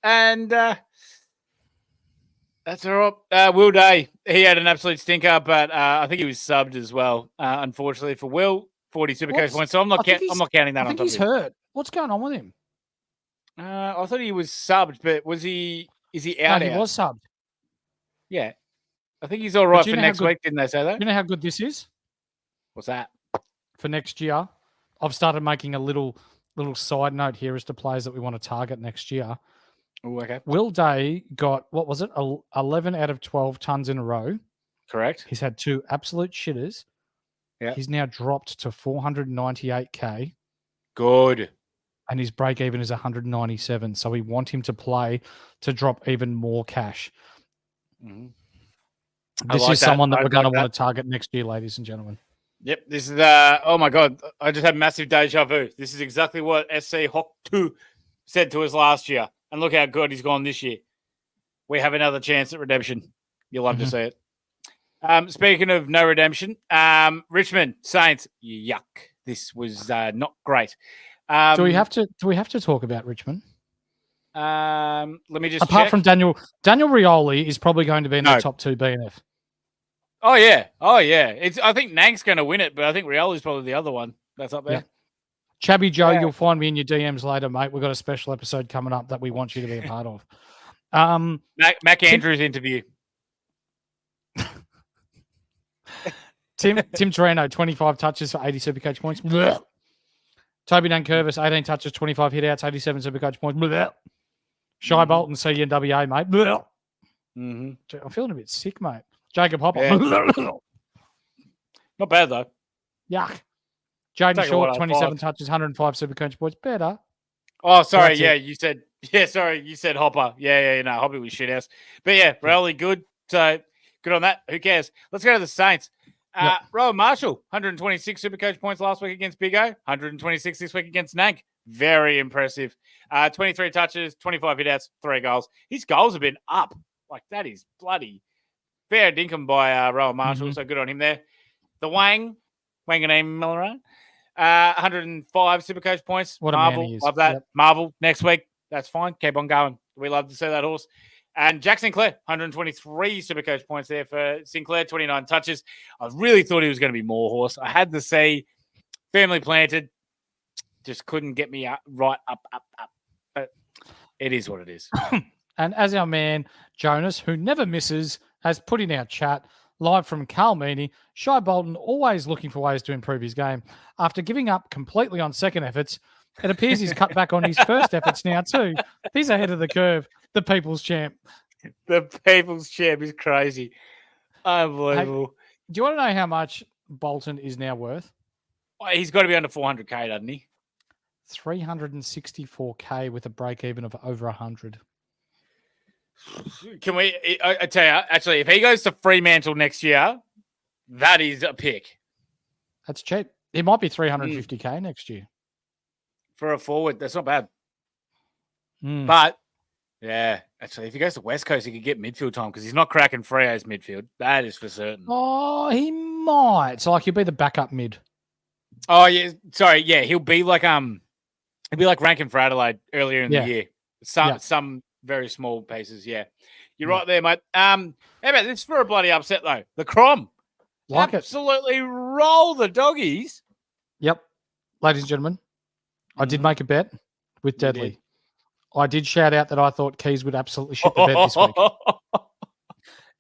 [SPEAKER 4] And that's all right. Will Day, he had an absolute stinker, but I think he was subbed as well, unfortunately, for Will. 40 Supercoach points, so I'm not counting that.
[SPEAKER 3] I think he's hurt. What's going on with him?
[SPEAKER 4] I thought he was subbed, but is he out?
[SPEAKER 3] No, he was subbed.
[SPEAKER 4] Yeah. I think he's all right for next week, didn't they say that?
[SPEAKER 3] You know how good this is?
[SPEAKER 4] What's that?
[SPEAKER 3] For next year, I've started making a little side note here as to players that we want to target next year.
[SPEAKER 4] Oh, okay.
[SPEAKER 3] Will Day got, what was it, 11 out of 12 tons in a row.
[SPEAKER 4] Correct.
[SPEAKER 3] He's had 2 absolute shitters.
[SPEAKER 4] Yeah.
[SPEAKER 3] He's now dropped to 498K.
[SPEAKER 4] Good.
[SPEAKER 3] And his break even is 197. So we want him to play to drop even more cash.
[SPEAKER 4] Mm-hmm.
[SPEAKER 3] This is someone that we're going to want to target next year, ladies and gentlemen.
[SPEAKER 4] Yep. This is, oh my God. I just had massive deja vu. This is exactly what SC Hawk 2 said to us last year. And look how good he's gone this year. We have another chance at redemption. You'll love to see it. Speaking of no redemption, Richmond Saints, yuck. This was not great.
[SPEAKER 3] Do we have to talk about Richmond?
[SPEAKER 4] Let me just
[SPEAKER 3] apart
[SPEAKER 4] check.
[SPEAKER 3] from Daniel Rioli is probably going to be in the top 2 BNF.
[SPEAKER 4] Oh yeah. I think Nank's going to win it, but I think Rioli's probably the other one that's up there.
[SPEAKER 3] Yeah. Chabby Joe, you'll find me in your DMs later, mate. We've got a special episode coming up that we want you to be a part of.
[SPEAKER 4] Mac Andrews interview.
[SPEAKER 3] Tim Torino, 25 touches for 80 Supercoach points. Blech. Toby Dunkervis, 18 touches, 25 hit-outs, 87 Supercoach points. Blech. Shy Bolton, CNWA, mate. Blech.
[SPEAKER 4] Mm-hmm.
[SPEAKER 3] I'm feeling a bit sick, mate. Jacob Hopper.
[SPEAKER 4] Yeah. Not bad, though.
[SPEAKER 3] Yuck. Jaden Short, 27 touches, 105 Supercoach points. Better.
[SPEAKER 4] Oh, sorry. Yeah, you said Hopper. Yeah, no, Hopper was shit house. But yeah, really good. So good on that. Who cares? Let's go to the Saints. Rowan Marshall, 126 Supercoach points last week against Big O, 126 this week against Nank. Very impressive. 23 touches, 25 hit-outs, 3 goals. His goals have been up. Like, that is bloody fair dinkum by Rowan Marshall, so good on him there. The Wanganeen Miller, 105 Supercoach points.
[SPEAKER 3] What
[SPEAKER 4] Marvel,
[SPEAKER 3] a man he is.
[SPEAKER 4] love that.
[SPEAKER 3] Yep.
[SPEAKER 4] Marvel, next week. That's fine. Keep on going. We love to see that horse. And Jack Sinclair, 123 Supercoach points there for Sinclair, 29 touches. I really thought he was going to be more horse. I had to say, family planted, just couldn't get me right up. But it is what it is.
[SPEAKER 3] And as our man, Jonas, who never misses, has put in our chat, live from Carlmini, Shy Bolton always looking for ways to improve his game. After giving up completely on second efforts, it appears he's cut back on his first efforts now too. He's ahead of the curve. The people's champ.
[SPEAKER 4] The people's champ is crazy. Unbelievable.
[SPEAKER 3] Hey, do you want to know how much Bolton is now worth?
[SPEAKER 4] He's got to be under 400K, doesn't he?
[SPEAKER 3] 364K with a break even of over 100.
[SPEAKER 4] Can we? I tell you, actually, if he goes to Fremantle next year, that is a pick.
[SPEAKER 3] That's cheap. It might be 350K next year.
[SPEAKER 4] For a forward, that's not bad. But, yeah, actually, if he goes to West Coast, he could get midfield time because he's not cracking Freo's midfield. That is for certain.
[SPEAKER 3] Oh, he might. So, like, he'll be the backup mid.
[SPEAKER 4] Oh yeah, sorry, yeah, he'll be like ranking for Adelaide earlier in the year. Some very small paces, yeah. You're right there, mate. How about this for a bloody upset though? The Crom. Absolutely roll the doggies.
[SPEAKER 3] Yep. Ladies and gentlemen, I did make a bet with Deadly. I did shout out that I thought Keys would absolutely shit the bed this week.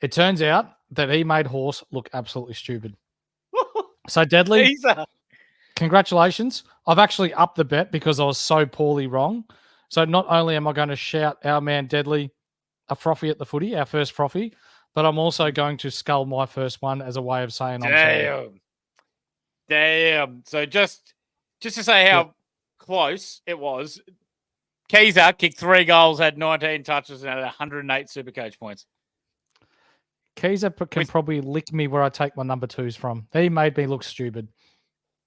[SPEAKER 3] It turns out that he made Horse look absolutely stupid. So, Deadly, congratulations. I've actually upped the bet because I was so poorly wrong. So, not only am I going to shout our man Deadly a frothy at the footy, our first frothy, but I'm also going to scull my first one as a way of saying I'm sorry.
[SPEAKER 4] Damn. So, just to say how close it was, Keezer kicked 3 goals, had 19 touches, and had 108 Supercoach points.
[SPEAKER 3] Keezer can probably lick me where I take my number 2s from. He made me look stupid.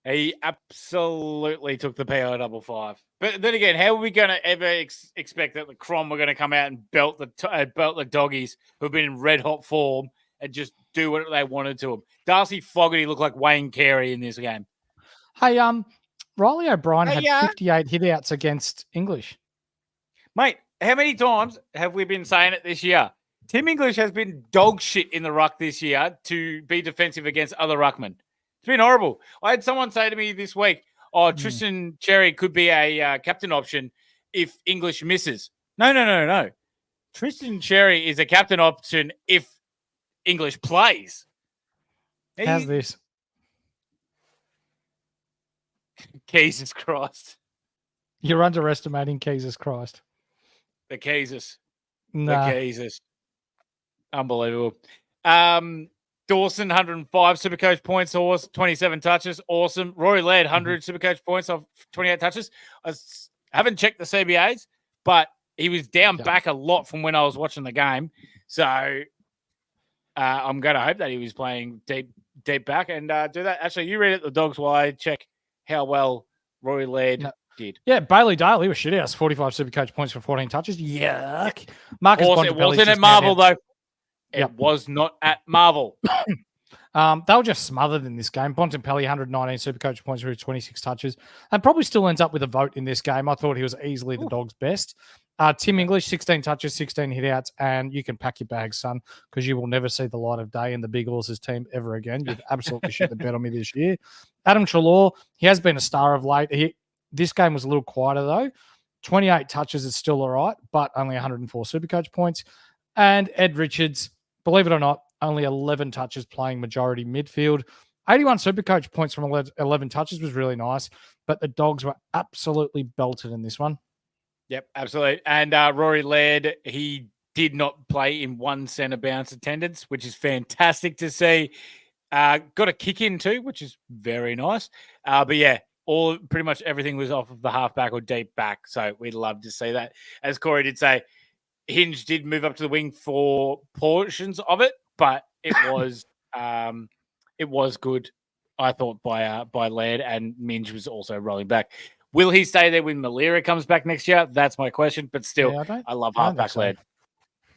[SPEAKER 4] He absolutely took the PO 55. But then again, how are we going to ever expect that the Crom were going to come out and belt the doggies who've been in red hot form and just do what they wanted to them? Darcy Fogarty looked like Wayne Carey in this game.
[SPEAKER 3] Hey, Riley O'Brien had 58 hitouts against English.
[SPEAKER 4] Mate, how many times have we been saying it this year? Tim English has been dog shit in the ruck this year to be defensive against other ruckmen. It's been horrible. I had someone say to me this week, Tristan Cherry could be a captain option if English misses. No. Tristan Cherry is a captain option if English plays.
[SPEAKER 3] How's this?
[SPEAKER 4] Jesus Christ.
[SPEAKER 3] You're underestimating Jesus Christ.
[SPEAKER 4] The Keezers.
[SPEAKER 3] Nah.
[SPEAKER 4] The Keezers. Unbelievable. Dawson, 105 Supercoach points, Horse, 27 touches. Awesome. Rory Laird, 100 Supercoach points off 28 touches. I haven't checked the CBAs, but he was down back a lot from when I was watching the game. So I'm going to hope that he was playing deep back and do that. Actually, you read it, the Dogs, while I check how well Rory Laird did.
[SPEAKER 3] Yeah, Bailey Dale, he was shit house. 45 Supercoach points for 14 touches. Yuck. Marcus
[SPEAKER 4] Horse, it wasn't at Marvel, though. It was not at Marvel.
[SPEAKER 3] They were just smothered in this game. Bontempelli, 119 Supercoach points for 26 touches. And probably still ends up with a vote in this game. I thought he was easily the Dogs' best. Tim English, 16 touches, 16 hitouts, and you can pack your bags, son, because you will never see the light of day in the Big Horses team ever again. You've absolutely shit the bed on me this year. Adam Treloar, he has been a star of late. This game was a little quieter, though. 28 touches is still all right, but only 104 Supercoach points. And Ed Richards, believe it or not, only 11 touches playing majority midfield. 81 Supercoach points from 11 touches was really nice, but the Dogs were absolutely belted in this one.
[SPEAKER 4] Yep, absolutely. And Rory Laird, he did not play in one centre bounce attendance, which is fantastic to see. Got a kick in too, which is very nice. But yeah, pretty much everything was off of the halfback or deep back. So we'd love to see that. As Corey did say, Hinge did move up to the wing for portions of it, but it was good, I thought, by Laird, and Minge was also rolling back. Will he stay there when Malira comes back next year? That's my question. But still, I love halfback Laird.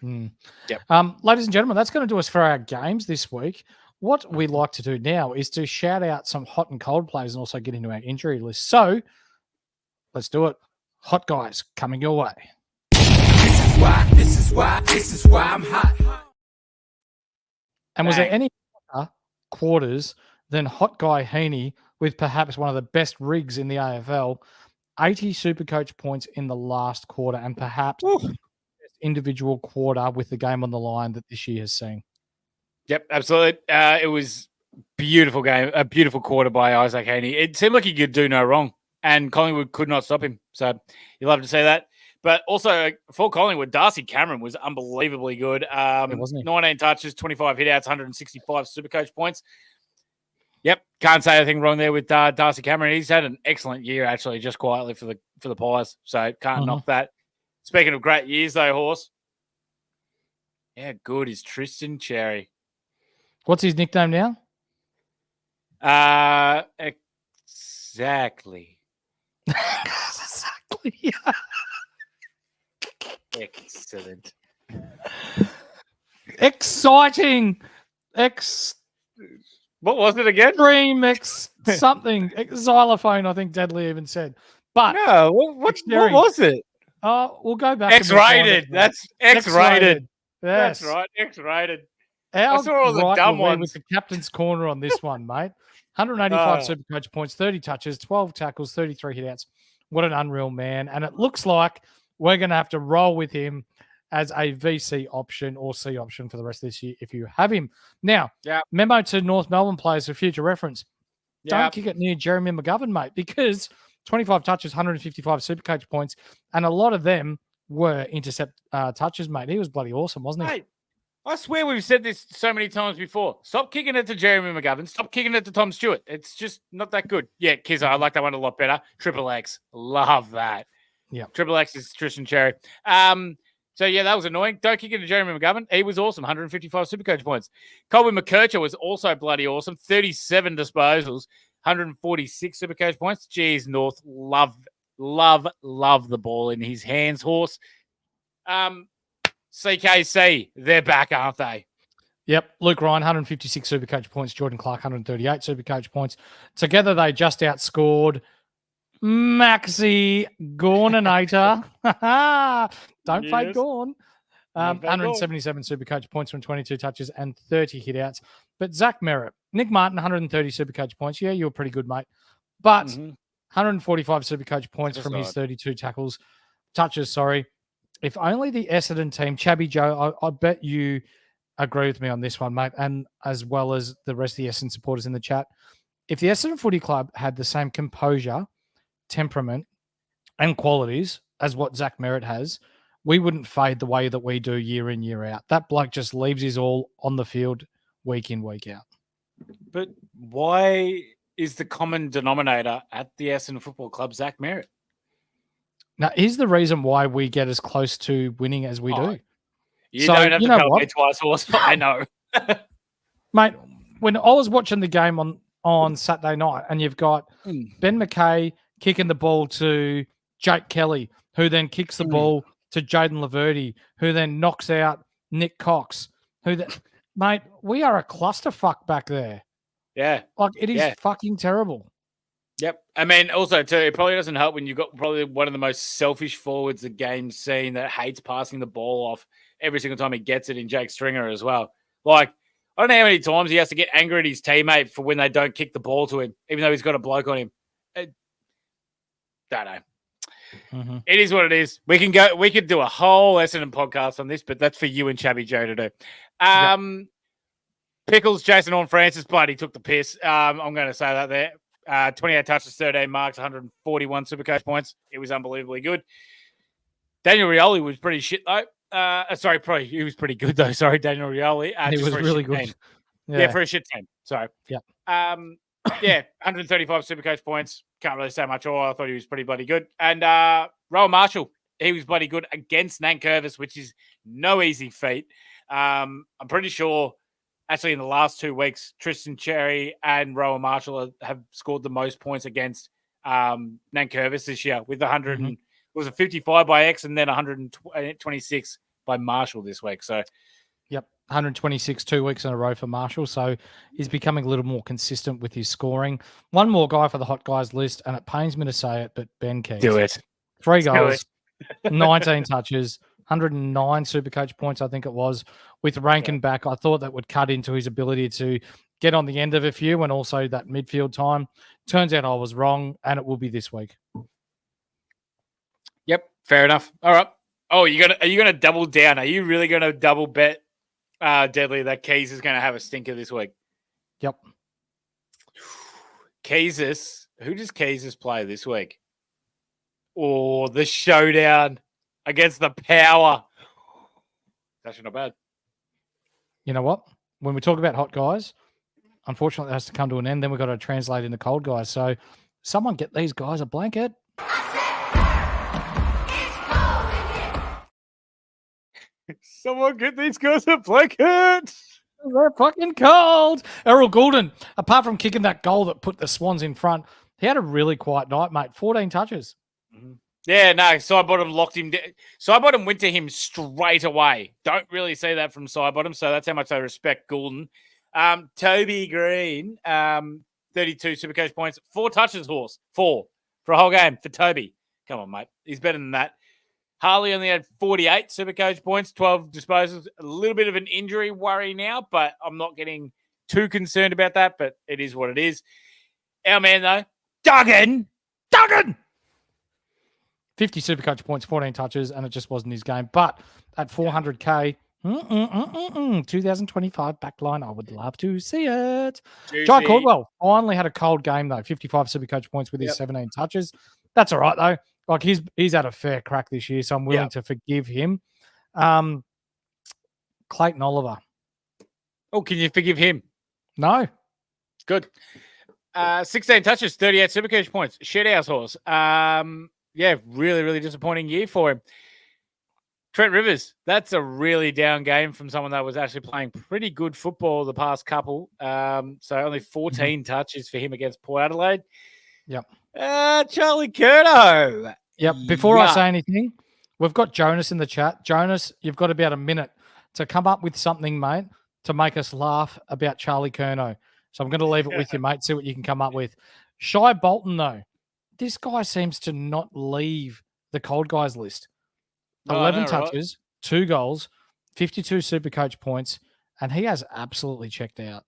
[SPEAKER 3] Yep. Ladies and gentlemen, that's going to do us for our games this week. What we like to do now is to shout out some hot and cold players and also get into our injury list. So let's do it. Hot guys coming your way.
[SPEAKER 1] This is why I'm hot.
[SPEAKER 3] And was there any quarters than Hot Guy Heaney with perhaps one of the best rigs in the AFL, 80 Supercoach points in the last quarter, and perhaps the best individual quarter with the game on the line that this year has seen?
[SPEAKER 4] Yep, absolutely. It was beautiful game, a beautiful quarter by Isaac Heaney. It seemed like he could do no wrong, and Collingwood could not stop him. So you love to see that. But also for Collingwood, Darcy Cameron was unbelievably good. 19 touches, 25 hitouts, 165 Supercoach points. Yep, can't say anything wrong there with Darcy Cameron. He's had an excellent year, actually, just quietly for the Pies. So can't knock that. Speaking of great years, though, Horse. Yeah, good is Tristan Cherry.
[SPEAKER 3] What's his nickname now?
[SPEAKER 4] Exactly.
[SPEAKER 3] Exactly.
[SPEAKER 4] Excellent.
[SPEAKER 3] Exciting.
[SPEAKER 4] What was it again?
[SPEAKER 3] Dream X something. Xylophone, I think Deadly even said. But
[SPEAKER 4] No, what was it?
[SPEAKER 3] we'll go back.
[SPEAKER 4] X-rated. That's X-rated.
[SPEAKER 3] Yes.
[SPEAKER 4] That's right. X-rated.
[SPEAKER 3] How
[SPEAKER 4] I saw all the
[SPEAKER 3] right
[SPEAKER 4] dumb
[SPEAKER 3] were we
[SPEAKER 4] ones.
[SPEAKER 3] with the captain's corner on this one, mate? 185 Supercoach points, 30 touches, 12 tackles, 33 hitouts. What an unreal man. And it looks like we're going to have to roll with him as a VC option or C option for the rest of this year if you have him. Now, memo to North Melbourne players for future reference. Don't kick it near Jeremy McGovern, mate, because 25 touches, 155 Supercoach points, and a lot of them were intercept touches, mate. He was bloody awesome, wasn't he?
[SPEAKER 4] Mate, I swear we've said this so many times before. Stop kicking it to Jeremy McGovern. Stop kicking it to Tom Stewart. It's just not that good. Yeah, Kizza, I like that one a lot better. Triple X. Love that.
[SPEAKER 3] Yeah.
[SPEAKER 4] Triple X is Tristan Cherry. So, yeah, that was annoying. Don't kick it to Jeremy McGovern. He was awesome. 155 Supercoach points. Colby McKercher was also bloody awesome. 37 disposals. 146 Supercoach points. Jeez, North. Love the ball in his hands, Horse. CKC, they're back, aren't they?
[SPEAKER 3] Yep. Luke Ryan, 156 Supercoach points. Jordan Clark, 138 Supercoach points. Together, they just outscored Maxi Gorninator. Don't fade Gorn. 177 Supercoach points from 22 touches and 30 hitouts. But Zach Merritt, Nick Martin, 130 Supercoach points. Yeah, you were pretty good, mate. But 145 Supercoach points from his 32 touches. If only the Essendon team, Chabby Joe, I bet you agree with me on this one, mate, and as well as the rest of the Essendon supporters in the chat. If the Essendon Footy Club had the same composure, temperament, and qualities as what Zach Merritt has, we wouldn't fade the way that we do year in, year out. That bloke just leaves his all on the field week in, week out.
[SPEAKER 4] But why is the common denominator at the Essendon Football Club Zach Merritt?
[SPEAKER 3] Now, here's the reason why we get as close to winning as we do.
[SPEAKER 4] You don't have to tell me twice, Horse. I know.
[SPEAKER 3] Mate, when I was watching the game on Saturday night, and you've got Ben McKay kicking the ball to Jake Kelly, who then kicks the ball to Jaden Laverty, who then knocks out Nick Cox. Mate, we are a clusterfuck back there.
[SPEAKER 4] Yeah.
[SPEAKER 3] Like, it is fucking terrible.
[SPEAKER 4] Yep. I mean, also, too, it probably doesn't help when you've got probably one of the most selfish forwards the game's seen that hates passing the ball off every single time he gets it in Jake Stringer as well. Like, I don't know how many times he has to get angry at his teammate for when they don't kick the ball to him, even though he's got a bloke on him. Don't know. It is what it is. We could do a whole Essendon podcast on this, but that's for you and Chabby Joe to do. Pickles, Jason Horne-Francis, bloody took the piss. I'm going to say that there. 28 touches, 13 marks, 141 Supercoach points. It was unbelievably good. Daniel Rioli was pretty shit, though. He was pretty good, though. Sorry, Daniel Rioli.
[SPEAKER 3] He was really good.
[SPEAKER 4] Yeah, for a shit team. Sorry.
[SPEAKER 3] Yeah.
[SPEAKER 4] 135 Supercoach points. Can't really say much more. I thought he was pretty bloody good. And Rowan Marshall, he was bloody good against Nankervis, which is no easy feat. I'm pretty sure, actually, in the last 2 weeks, Tristan Cherry and Rowan Marshall have scored the most points against Nankervis this year with 100. It was a 55 by X and then 126 by Marshall this week. So,
[SPEAKER 3] yep, 126 2 weeks in a row for Marshall. So he's becoming a little more consistent with his scoring. One more guy for the hot guys list, and it pains me to say it, but Ben Keys.
[SPEAKER 4] Do it.
[SPEAKER 3] 3 goals, 19 touches, 109 Supercoach points, I think it was. With Rankin back, I thought that would cut into his ability to get on the end of a few and also that midfield time. Turns out I was wrong, and it will be this week.
[SPEAKER 4] Yep, fair enough. All right. Oh, are you gonna double down? Are you really gonna double bet Deadly that Keys is gonna have a stinker this week?
[SPEAKER 3] Yep.
[SPEAKER 4] Keys, who does Keys play this week? Or the showdown against the Power. That's not bad.
[SPEAKER 3] You know what? When we talk about hot guys, unfortunately, it has to come to an end. Then we've got to translate into cold guys. So someone get these guys a blanket.
[SPEAKER 4] Someone get these guys a blanket.
[SPEAKER 3] They're fucking cold. Errol Goulden, apart from kicking that goal that put the Swans in front, he had a really quiet night, mate. 14 touches.
[SPEAKER 4] Yeah, no, Sidebottom locked him down. Sidebottom went to him straight away. Don't really see that from Sidebottom, so that's how much I respect Goulden. Toby Green, 32 Supercoach points, 4 touches, Horse. 4 for a whole game for Toby. Come on, mate. He's better than that. Harley only had 48 Supercoach points, 12 disposals. A little bit of an injury worry now, but I'm not getting too concerned about that, but it is what it is. Our man, though, Duggan!
[SPEAKER 3] 50 Supercoach points, 14 touches, and it just wasn't his game. But at 400K, 2025 backline, I would love to see it.
[SPEAKER 4] Juicy.
[SPEAKER 3] Jai Caldwell finally had a cold game, though. 55 Supercoach points with his 17 touches. That's all right, though. Like, he's had a fair crack this year, so I'm willing to forgive him. Clayton Oliver.
[SPEAKER 4] Oh, can you forgive him?
[SPEAKER 3] No.
[SPEAKER 4] Good. 16 touches, 38 Supercoach points. Shithouse Horse. Really, really disappointing year for him. Trent Rivers, that's a really down game from someone that was actually playing pretty good football the past couple. So only 14 touches for him against Port Adelaide.
[SPEAKER 3] Yep.
[SPEAKER 4] Charlie Curto.
[SPEAKER 3] Yep. Before I say anything, we've got Jonas in the chat. Jonas, you've got about a minute to come up with something, mate, to make us laugh about Charlie Curnow. So I'm going to leave it with you, mate. See what you can come up with. Shai Bolton, though. This guy seems to not leave the cold guys list. 11 touches, 2 goals, 52 Supercoach points, and he has absolutely checked out.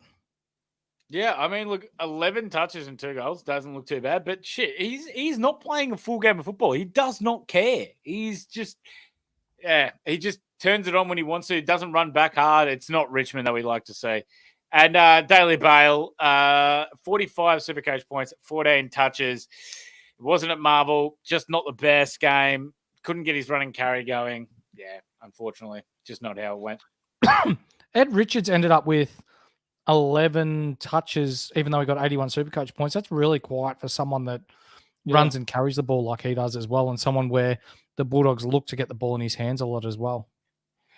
[SPEAKER 4] Yeah, I mean, look, 11 touches and 2 goals doesn't look too bad, but shit, he's not playing a full game of football. He does not care. He's just, he just turns it on when he wants to. He doesn't run back hard. It's not Richmond that we like to see. And Daly Bale, 45 Supercoach points, 14 touches. It wasn't at Marvel, just not the best game. Couldn't get his running carry going. Yeah, unfortunately, just not how it went.
[SPEAKER 3] Ed Richards ended up with 11 touches, even though he got 81 Supercoach points. That's really quiet for someone that runs and carries the ball like he does as well, and someone where the Bulldogs look to get the ball in his hands a lot as well.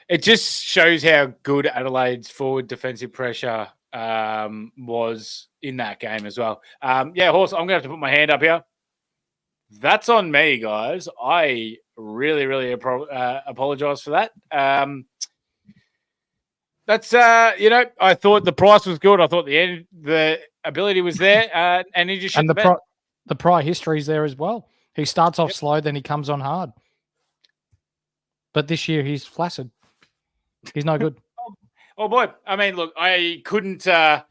[SPEAKER 4] It just shows how good Adelaide's forward defensive pressure was in that game as well. Horse, I'm going to have to put my hand up here. That's on me, guys. I really, really apologize for that. That's I thought the price was good. I thought the ability was there, and he just
[SPEAKER 3] the prior history is there as well. He starts off slow, then he comes on hard. But this year he's flaccid. He's no good.
[SPEAKER 4] Oh boy! I mean, look, I couldn't do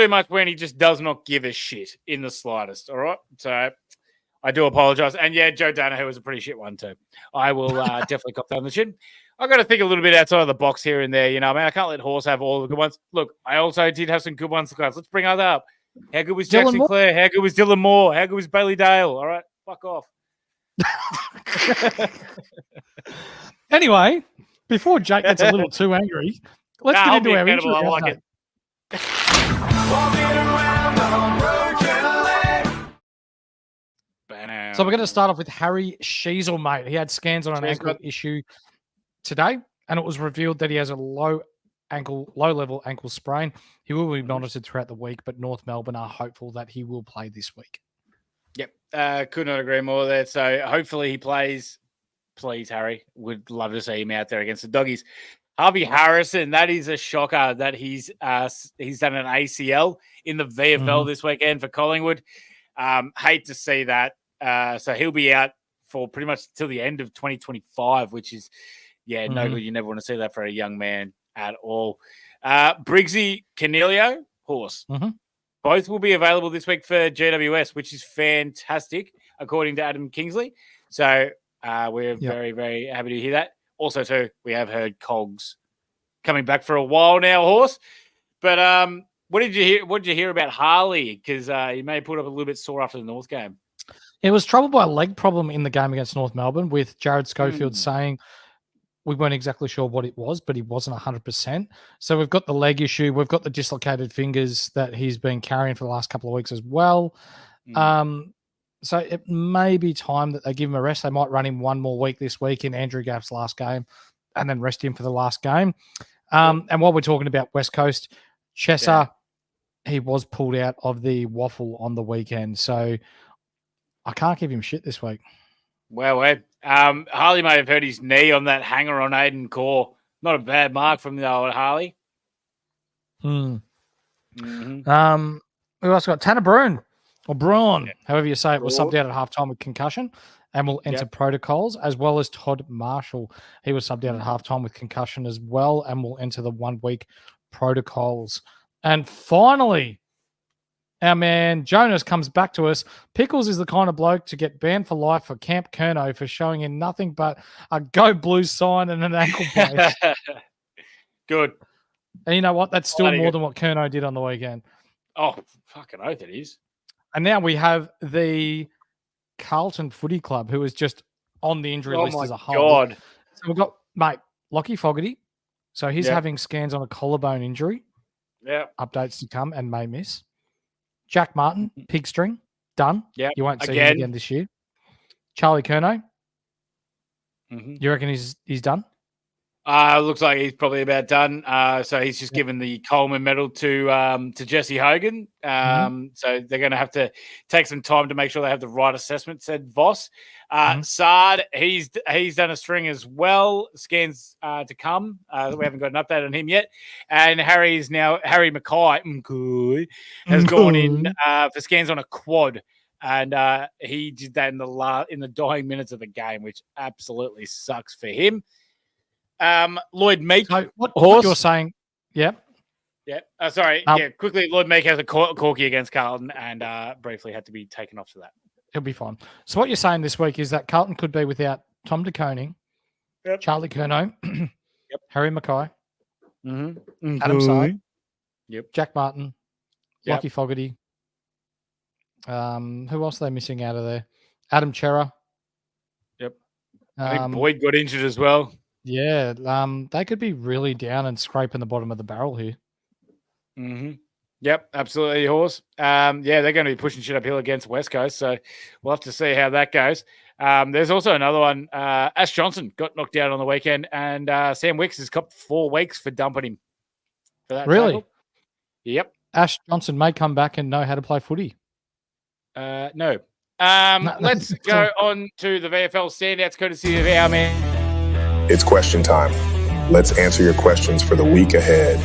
[SPEAKER 4] much when he just does not give a shit in the slightest. All right, so I do apologize. And yeah, Joe Danaher was a pretty shit one too. I will definitely cop that on the chin. I've got to think a little bit outside of the box here and there. You know, I mean, I can't let Horse have all the good ones. Look, I also did have some good ones, guys. Let's bring others up. How good was Jackson Clare? How good was Dylan Moore? How good was Bailey Dale? All right, fuck off.
[SPEAKER 3] Anyway, before Jake gets a little too angry, let's get into our injury.
[SPEAKER 4] I like it.
[SPEAKER 3] So we're going to start off with Harry Sheasel, mate. He had scans on an ankle issue today, and it was revealed that he has a low-level ankle sprain. He will be monitored throughout the week, but North Melbourne are hopeful that he will play this week.
[SPEAKER 4] Yep, could not agree more there. So hopefully he plays. Please, Harry. Would love to see him out there against the Doggies. Harvey Harrison, that is a shocker that he's done an ACL in the VFL this weekend for Collingwood. Hate to see that. So he'll be out for pretty much till the end of 2025, which is, no good. You never want to see that for a young man at all. Briggsy, Canelio, Horse. Both will be available this week for GWS, which is fantastic, according to Adam Kingsley. So we're very, very happy to hear that. Also, too, we have heard Cogs coming back for a while now, Horse. But what did you hear? What did you hear about Harley? Because he may have put up a little bit sore after the North game.
[SPEAKER 3] It was troubled by a leg problem in the game against North Melbourne, with Jared Schofield saying we weren't exactly sure what it was, but he wasn't 100%. So we've got the leg issue. We've got the dislocated fingers that he's been carrying for the last couple of weeks as well. So it may be time that they give him a rest. They might run him one more week this week in Andrew Gaff's last game and then rest him for the last game. And while we're talking about West Coast, Chesser, he was pulled out of the waffle on the weekend. So I can't give him shit this week.
[SPEAKER 4] Well, Harley may have hurt his knee on that hanger on Aiden Core. Not a bad mark from the old Harley.
[SPEAKER 3] Hmm.
[SPEAKER 4] Mm-hmm.
[SPEAKER 3] Who else got? Tanner Bruin or Braun,
[SPEAKER 4] Yeah.
[SPEAKER 3] however you say it, was
[SPEAKER 4] Braun.
[SPEAKER 3] subbed out at halftime with concussion and will enter protocols, as well as Todd Marshall. He was subbed out at halftime with concussion as well and will enter the 1 week protocols. And finally, our man Jonas comes back to us. Pickles is the kind of bloke to get banned for life for Camp Kerno for showing in nothing but a Go Blues sign and an ankle brace.
[SPEAKER 4] Good.
[SPEAKER 3] And you know what? That's still
[SPEAKER 4] Bloody
[SPEAKER 3] more
[SPEAKER 4] good.
[SPEAKER 3] than what Kerno did on the weekend.
[SPEAKER 4] Oh, fucking oath it is.
[SPEAKER 3] And now we have the Carlton Footy Club, who is just on the injury list as a whole.
[SPEAKER 4] God.
[SPEAKER 3] So we've got, mate, Lockie Fogarty. So he's having scans on a collarbone injury.
[SPEAKER 4] Yeah.
[SPEAKER 3] Updates to come and may miss. Jack Martin, pig string, done.
[SPEAKER 4] Yeah.
[SPEAKER 3] You won't see him again this year. Charlie Curnow.
[SPEAKER 4] Mm-hmm.
[SPEAKER 3] You reckon he's done?
[SPEAKER 4] Looks like he's probably about done. So he's just given the Coleman medal to Jesse Hogan. So they're going to have to take some time to make sure they have the right assessment, said Voss. Sard, he's done a string as well. Scans to come. We haven't got an update on him yet. And Harry Mackay has gone in for scans on a quad. And he did that in the dying minutes of the game, which absolutely sucks for him. Lloyd Meek.
[SPEAKER 3] So what you're saying, yeah.
[SPEAKER 4] Quickly, Lloyd Meek has a corky against Carlton and briefly had to be taken off for that.
[SPEAKER 3] He'll be fine. So what you're saying this week is that Carlton could be without Tom De Koning, Charlie Curnow, Harry Mackay, Adam Side, Jack Martin, Lockie Fogarty. Who else are they missing out of there? Adam Chera.
[SPEAKER 4] I think Boyd got injured as well.
[SPEAKER 3] Yeah, they could be really down and scraping the bottom of the barrel here.
[SPEAKER 4] Mm-hmm. Yep, absolutely, Horse. They're going to be pushing shit uphill against West Coast, so we'll have to see how that goes. There's also another one. Ash Johnson got knocked out on the weekend, and Sam Wicks has got 4 weeks for dumping him. For that
[SPEAKER 3] really?
[SPEAKER 4] tackle. Yep.
[SPEAKER 3] Ash Johnson may come back and know how to play footy.
[SPEAKER 4] No. Let's go on to the VFL standouts, courtesy of our man.
[SPEAKER 6] It's question time. Let's answer your questions for the week ahead.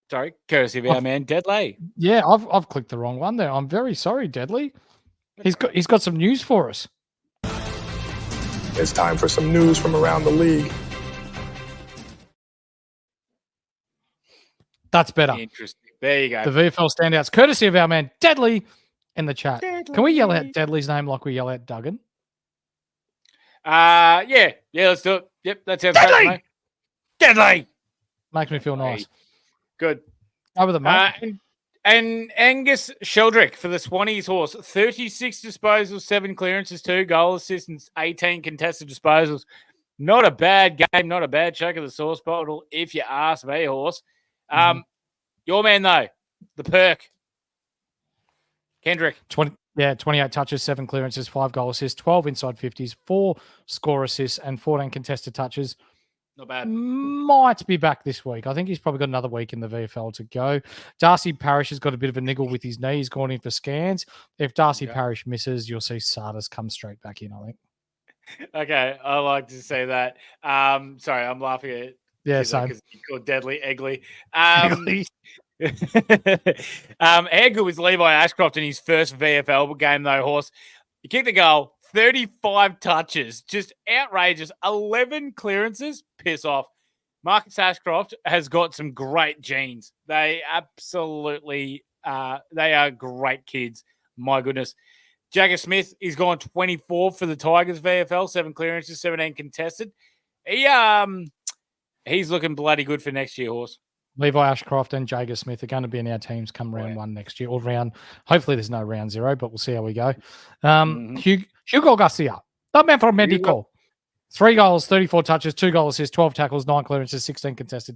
[SPEAKER 4] Sorry, courtesy of our man, Deadley.
[SPEAKER 3] Yeah, I've clicked the wrong one there. I'm very sorry, Deadly. He's got some news for us.
[SPEAKER 6] It's time for some news from around the league.
[SPEAKER 3] That's better.
[SPEAKER 4] Interesting. There you go.
[SPEAKER 3] The VFL standouts, courtesy of our man, Deadly, in the chat.
[SPEAKER 4] Deadly.
[SPEAKER 3] Can we yell out Deadly's name like we yell out Duggan?
[SPEAKER 4] Yeah, let's do it. Yep, that sounds
[SPEAKER 3] Deadly!
[SPEAKER 4] great. Deadly!
[SPEAKER 3] Makes me feel nice.
[SPEAKER 4] Good.
[SPEAKER 3] Over the mate.
[SPEAKER 4] And Angus Sheldrick for the Swannies Horse, 36 disposals, 7 clearances, 2 goal assists, and 18 contested disposals. Not a bad game, not a bad shake of the sauce bottle, if you ask me, Horse. Your man, though, the perk, Kendrick.
[SPEAKER 3] 28 touches, 7 clearances, 5 goal assists, 12 inside 50s, 4 score assists, and 14 contested touches.
[SPEAKER 4] Not bad.
[SPEAKER 3] Might be back this week. I think he's probably got another week in the VFL to go. Darcy Parish has got a bit of a niggle with his knee. He's gone in for scans. If Darcy Parish misses, you'll see Sardis come straight back in, I think.
[SPEAKER 4] Okay, I like to say that. Sorry, I'm laughing at because he called Deadly Eggly. How good was Levi Ashcroft in his first VFL game, though, Horse? He kicked the goal, 35 touches, just outrageous, 11 clearances, piss off. Marcus Ashcroft has got some great genes. They absolutely, they are great kids. My goodness. Jagger Smith, he's gone 24 for the Tigers VFL, 7 clearances, 17 contested. He's looking bloody good for next year, Horse.
[SPEAKER 3] Levi Ashcroft and Jager Smith are going to be in our teams come round 1 next year, or hopefully there's no round 0, but we'll see how we go. Hugo Garcia, the man from Medico. 3 goals, 34 touches, 2 goal assists, 12 tackles, 9 clearances, 16 contested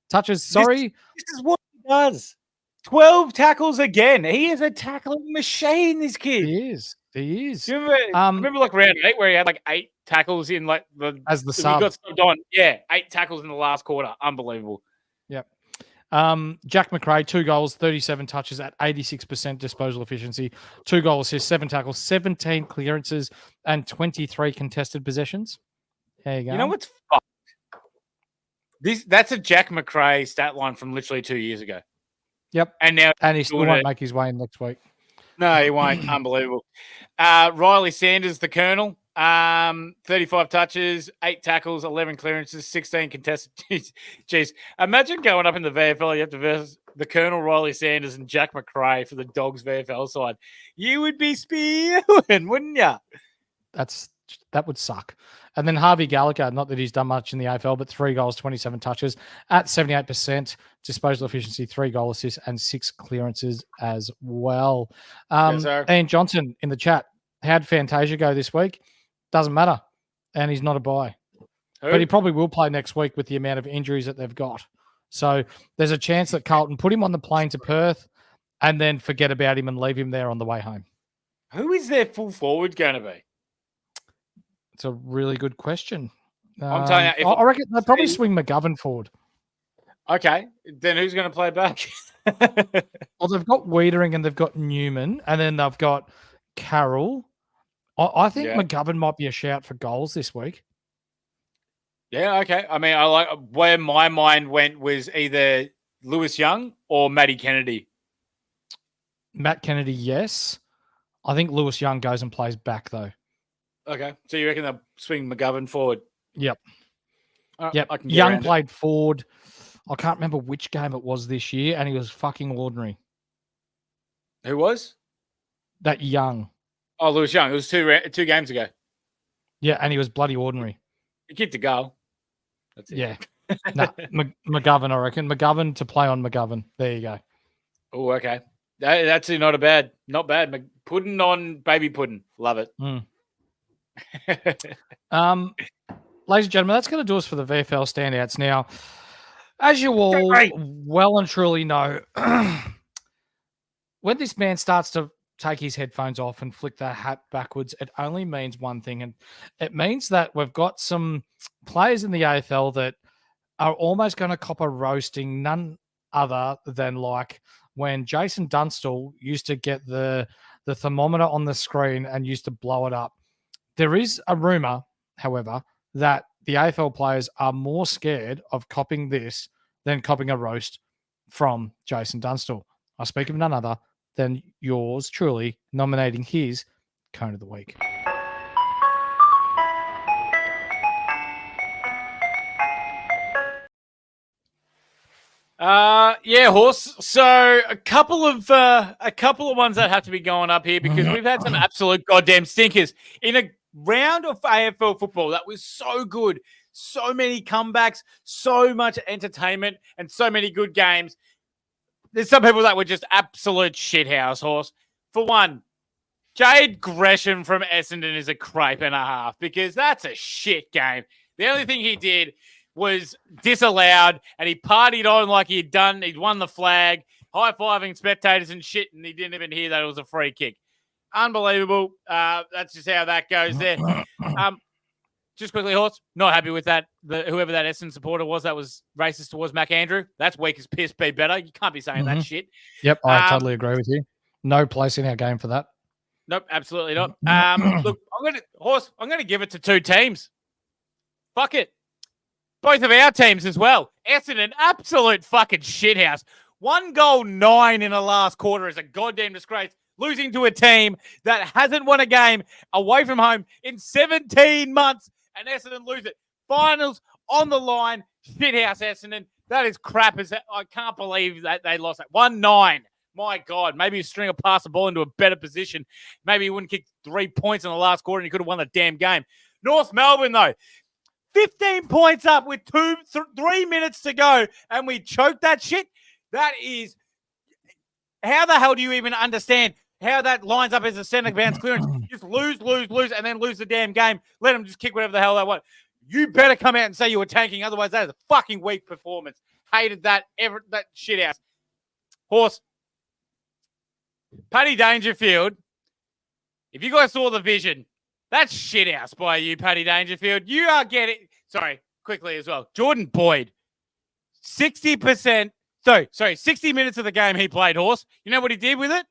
[SPEAKER 3] touches. Sorry.
[SPEAKER 4] This is what he does. 12 tackles again. He is a tackling machine, this kid.
[SPEAKER 3] He is.
[SPEAKER 4] Do you remember like round 8 where he had like 8 tackles in like
[SPEAKER 3] as the sub.
[SPEAKER 4] He got subbed on. Yeah, 8 tackles in the last quarter. Unbelievable.
[SPEAKER 3] Yep. Jack McRae, 2 goals, 37 touches at 86% disposal efficiency, 2 goal assists, 7 tackles, 17 clearances, and 23 contested possessions. There you go.
[SPEAKER 4] You know what's fucked? That's a Jack McRae stat line from literally 2 years ago.
[SPEAKER 3] Yep.
[SPEAKER 4] And now
[SPEAKER 3] he still won't make his way in next week.
[SPEAKER 4] No, he won't. Unbelievable. Riley Sanders, the Colonel, 35 touches, 8 tackles, 11 clearances, 16 contested. Jeez. Imagine going up in the VFL. You have to versus the Colonel, Riley Sanders, and Jack McRae for the Dogs VFL side. You would be spewing, wouldn't you?
[SPEAKER 3] That would suck. And then Harvey Gallagher, not that he's done much in the AFL, but 3 goals, 27 touches at 78%, disposal efficiency, 3 goal assists, and 6 clearances as well. Ian Johnson in the chat, how'd Fantasia go this week? Doesn't matter. And he's not a buy. But he probably will play next week with the amount of injuries that they've got. So there's a chance that Carlton put him on the plane to Perth and then forget about him and leave him there on the way home.
[SPEAKER 4] Who is their full forward going to be?
[SPEAKER 3] It's a really good question.
[SPEAKER 4] I'm telling you,
[SPEAKER 3] I reckon they'll probably swing McGovern forward.
[SPEAKER 4] Okay, then who's going to play back?
[SPEAKER 3] Well, they've got Wiedering and they've got Newman, and then they've got Carroll. I think McGovern might be a shout for goals this week.
[SPEAKER 4] Yeah, okay. I mean, I like where my mind went was either Lewis Young or Matty Kennedy.
[SPEAKER 3] Matt Kennedy, yes. I think Lewis Young goes and plays back though.
[SPEAKER 4] Okay, so you reckon they'll swing McGovern forward?
[SPEAKER 3] Yep.
[SPEAKER 4] Yep.
[SPEAKER 3] Young played forward. I can't remember which game it was this year, and he was fucking ordinary.
[SPEAKER 4] Who was?
[SPEAKER 3] That Young.
[SPEAKER 4] Oh, Lewis Young. It was two games ago.
[SPEAKER 3] Yeah, and he was bloody ordinary.
[SPEAKER 4] He kicked a goal. That's it.
[SPEAKER 3] Yeah. McGovern, I reckon. McGovern to play on McGovern. There you go.
[SPEAKER 4] Oh, okay. That's not bad. Pudding on baby pudding. Love it.
[SPEAKER 3] Ladies and gentlemen, that's going to do us for the VFL standouts. Now, as you all well and truly know, when this man starts to take his headphones off and flick the hat backwards, it only means one thing, and it means that we've got some players in the AFL that are almost going to cop a roasting, none other than like when Jason Dunstall used to get the thermometer on the screen and used to blow it up. There is a rumor, however, that the AFL players are more scared of copping this than copping a roast from Jason Dunstall. I speak of none other than yours truly nominating his Cone of the Week.
[SPEAKER 4] Horse. So a couple of ones that have to be going up here because we've had some absolute goddamn stinkers in a round of AFL football that was so good, so many comebacks, so much entertainment, and so many good games. There's some people that were just absolute shithouse, Horse. For one, Jade Gresham from Essendon is a crepe and a half because that's a shit game. The only thing he did was disallowed, and he partied on like he'd won the flag, high-fiving spectators and shit, and he didn't even hear that it was a free kick. Unbelievable. That's just how that goes there. Just quickly, Horse, not happy with that. Whoever that Essendon supporter was that was racist towards McAndrew, that's weak as piss, be better. You can't be saying that shit.
[SPEAKER 3] Yep, I totally agree with you. No place in our game for that.
[SPEAKER 4] Nope, absolutely not. Look, I'm going to give it to two teams. Fuck it. Both of our teams as well. Essendon, absolute fucking shithouse. 1 goal, 9 in the last quarter is a goddamn disgrace. Losing to a team that hasn't won a game away from home in 17 months, and Essendon lose it. Finals on the line. Shithouse Essendon. That is crap. I can't believe that they lost that. 1-9. My God. Maybe you string a pass the ball into a better position. Maybe you wouldn't kick 3 points in the last quarter and you could have won the damn game. North Melbourne, though. 15 points up with 3 minutes to go, and we choked that shit. That is... How the hell do you even understand how that lines up as a centre bounce clearance? Just lose, and then lose the damn game. Let them just kick whatever the hell they want. You better come out and say you were tanking. Otherwise, that is a fucking weak performance. Hated that. That shit house. Horse. Paddy Dangerfield. If you guys saw the vision, that's shit house by you, Paddy Dangerfield. You are getting... Sorry, quickly as well. Jordan Boyd. 60%... 60 minutes of the game he played, Horse. You know what he did with it?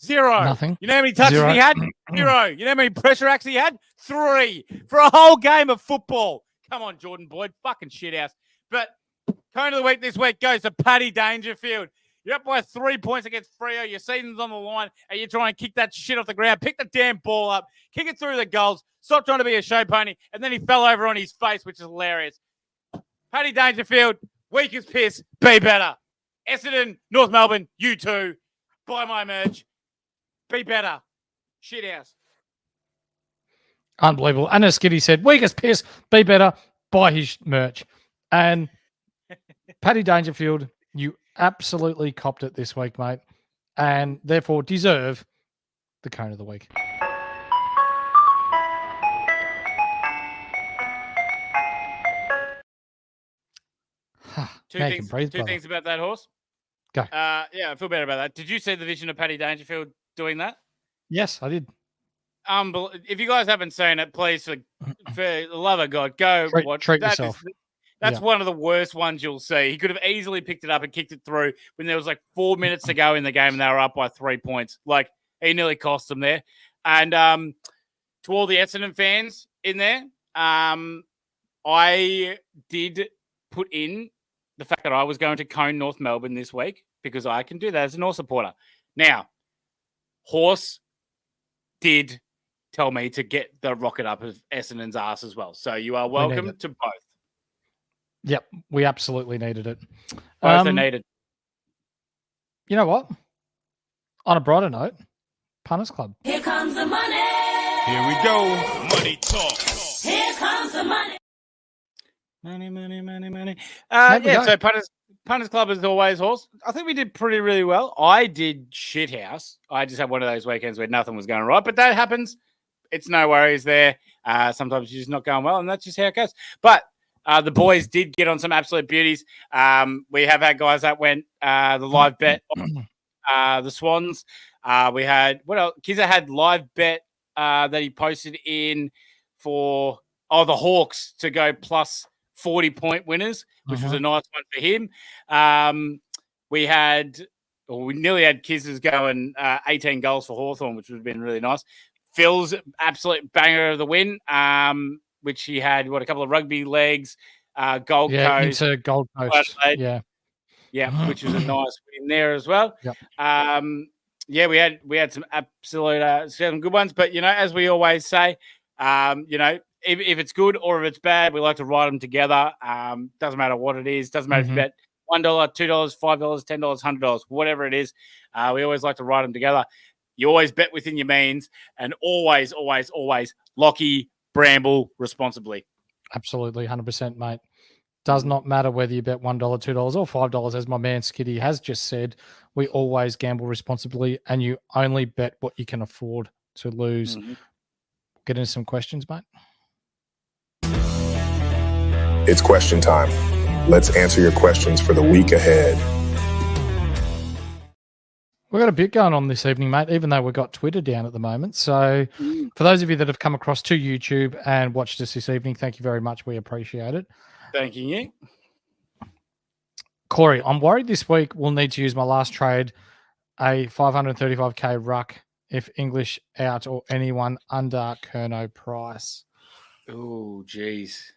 [SPEAKER 4] 0.
[SPEAKER 3] Nothing.
[SPEAKER 4] You know how many touches
[SPEAKER 3] 0.
[SPEAKER 4] he had? 0. You know how many pressure acts he had? 3. For a whole game of football. Come on, Jordan Boyd. Fucking shithouse. But Cone of the Week this week goes to Paddy Dangerfield. You're up by 3 points against Freo. Your season's on the line, and you're trying to kick that shit off the ground. Pick the damn ball up. Kick it through the goals. Stop trying to be a show pony. And then he fell over on his face, which is hilarious. Paddy Dangerfield, weak as piss. Be better. Essendon, North Melbourne, you too. Buy my merch. Be better. Shit house.
[SPEAKER 3] Unbelievable. And as Skiddy said, weak as piss. Be better. Buy his merch. And Paddy Dangerfield, you absolutely copped it this week, mate, and therefore deserve the Cone of the Week.
[SPEAKER 4] Two things about that horse.
[SPEAKER 3] Go.
[SPEAKER 4] Yeah, I feel better about that. Did you see the vision of Paddy Dangerfield doing that?
[SPEAKER 3] Yes, I did.
[SPEAKER 4] If you guys haven't seen it, please, for the love of God, go watch.
[SPEAKER 3] Treat yourself.
[SPEAKER 4] That's one of the worst ones you'll see. He could have easily picked it up and kicked it through when there was like 4 minutes to go in the game and they were up by 3 points. Like, he nearly cost them there. And to all the Essendon fans in there, I did put in the fact that I was going to Cone North Melbourne this week because I can do that as a North supporter. Now, Horse did tell me to get the rocket up of Essendon's ass as well. So you are welcome to both.
[SPEAKER 3] Yep, we absolutely needed it.
[SPEAKER 4] Both are needed.
[SPEAKER 3] You know what? On a brighter note, Punters Club.
[SPEAKER 7] Here comes the money.
[SPEAKER 5] Here we go. Money talk.
[SPEAKER 7] Here comes the money.
[SPEAKER 4] Money. So Punters Club is always, Horse. I think we did really well. I did shithouse. I just had one of those weekends where nothing was going right, but that happens. It's no worries there. Sometimes you're just not going well, and that's just how it goes. But the boys did get on some absolute beauties. We have had guys that went the live bet on the Swans. We had, what else? Kizza had live bet that he posted in for the Hawks to go plus 40-point winners, which was a nice one for him. We nearly had Kizza's going 18 goals for Hawthorn, which would have been really nice. Phil's absolute banger of the win, which he had, a couple of rugby legs, Gold Coast.
[SPEAKER 3] Into Gold Coast.
[SPEAKER 4] Yeah, which was a nice win there as well.
[SPEAKER 3] Yep.
[SPEAKER 4] We had some absolute some good ones, but as we always say, if it's good or if it's bad, we like to write them together. Doesn't matter what it is. Doesn't matter if you bet $1, $2, $5, $10, $100, whatever it is. We always like to write them together. You always bet within your means, and always, always, always Lockie Bramble responsibly.
[SPEAKER 3] Absolutely, 100%, mate. Does not matter whether you bet $1, $2, or $5, as my man Skiddy has just said. We always gamble responsibly, and you only bet what you can afford to lose. Get into some questions, mate.
[SPEAKER 6] It's question time. Let's answer your questions for the week ahead.
[SPEAKER 3] We've got a bit going on this evening, mate, even though we've got Twitter down at the moment. So for those of you that have come across to YouTube and watched us this evening, thank you very much. We appreciate it.
[SPEAKER 4] Thank you.
[SPEAKER 3] Corey, I'm worried this week we'll need to use my last trade, a 535k ruck, if English out or anyone under Kerno price.
[SPEAKER 4] Oh, geez.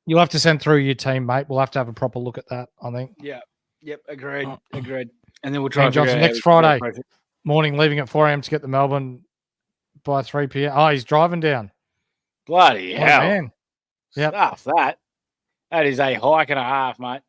[SPEAKER 3] You'll have to send through your team, mate. We'll have to have a proper look at that, I think.
[SPEAKER 4] Yeah. Yep. Agreed. And then we'll try
[SPEAKER 3] Johnson next Friday morning, leaving at 4 a.m. to get to Melbourne by 3 p.m. Oh, he's driving down.
[SPEAKER 4] Bloody hell.
[SPEAKER 3] Man. Yep.
[SPEAKER 4] Stuff that. That is a hike and a half, mate.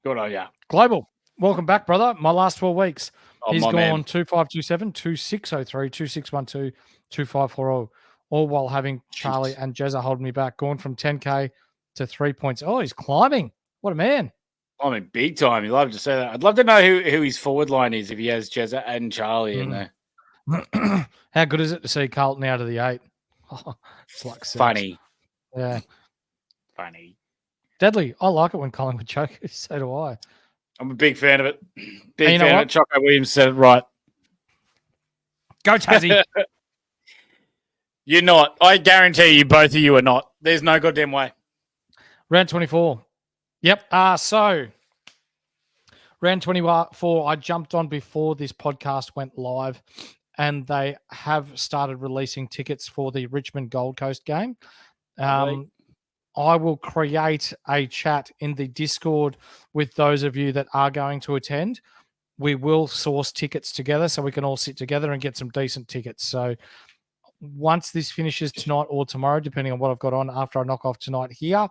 [SPEAKER 4] Good on you.
[SPEAKER 3] Global. Welcome back, brother. My last 4 weeks. He's gone
[SPEAKER 4] man.
[SPEAKER 3] 2527, 2603, 2612, 2540, all while having Charlie and Jezza holding me back, going from 10K to 3 points. Oh, he's climbing. What a man.
[SPEAKER 4] I mean, big time. You love to say that. I'd love to know who his forward line is if he has Jezza and Charlie in there.
[SPEAKER 3] How good is it to see Carlton out of the 8? Oh, it's like
[SPEAKER 4] funny.
[SPEAKER 3] Yeah.
[SPEAKER 4] Funny.
[SPEAKER 3] Deadly. I like it when Collingwood choke. So do I.
[SPEAKER 4] I'm a big fan of it. Big fan of it. Choco Williams said it right.
[SPEAKER 3] Go Tassie.
[SPEAKER 4] You're not. I guarantee you both of you are not. There's no goddamn way.
[SPEAKER 3] Round 24. Yep. So round 24, I jumped on before this podcast went live, and they have started releasing tickets for the Richmond Gold Coast game. I will create a chat in the Discord with those of you that are going to attend. We will source tickets together so we can all sit together and get some decent tickets. So once this finishes tonight or tomorrow, depending on what I've got on after I knock off tonight here,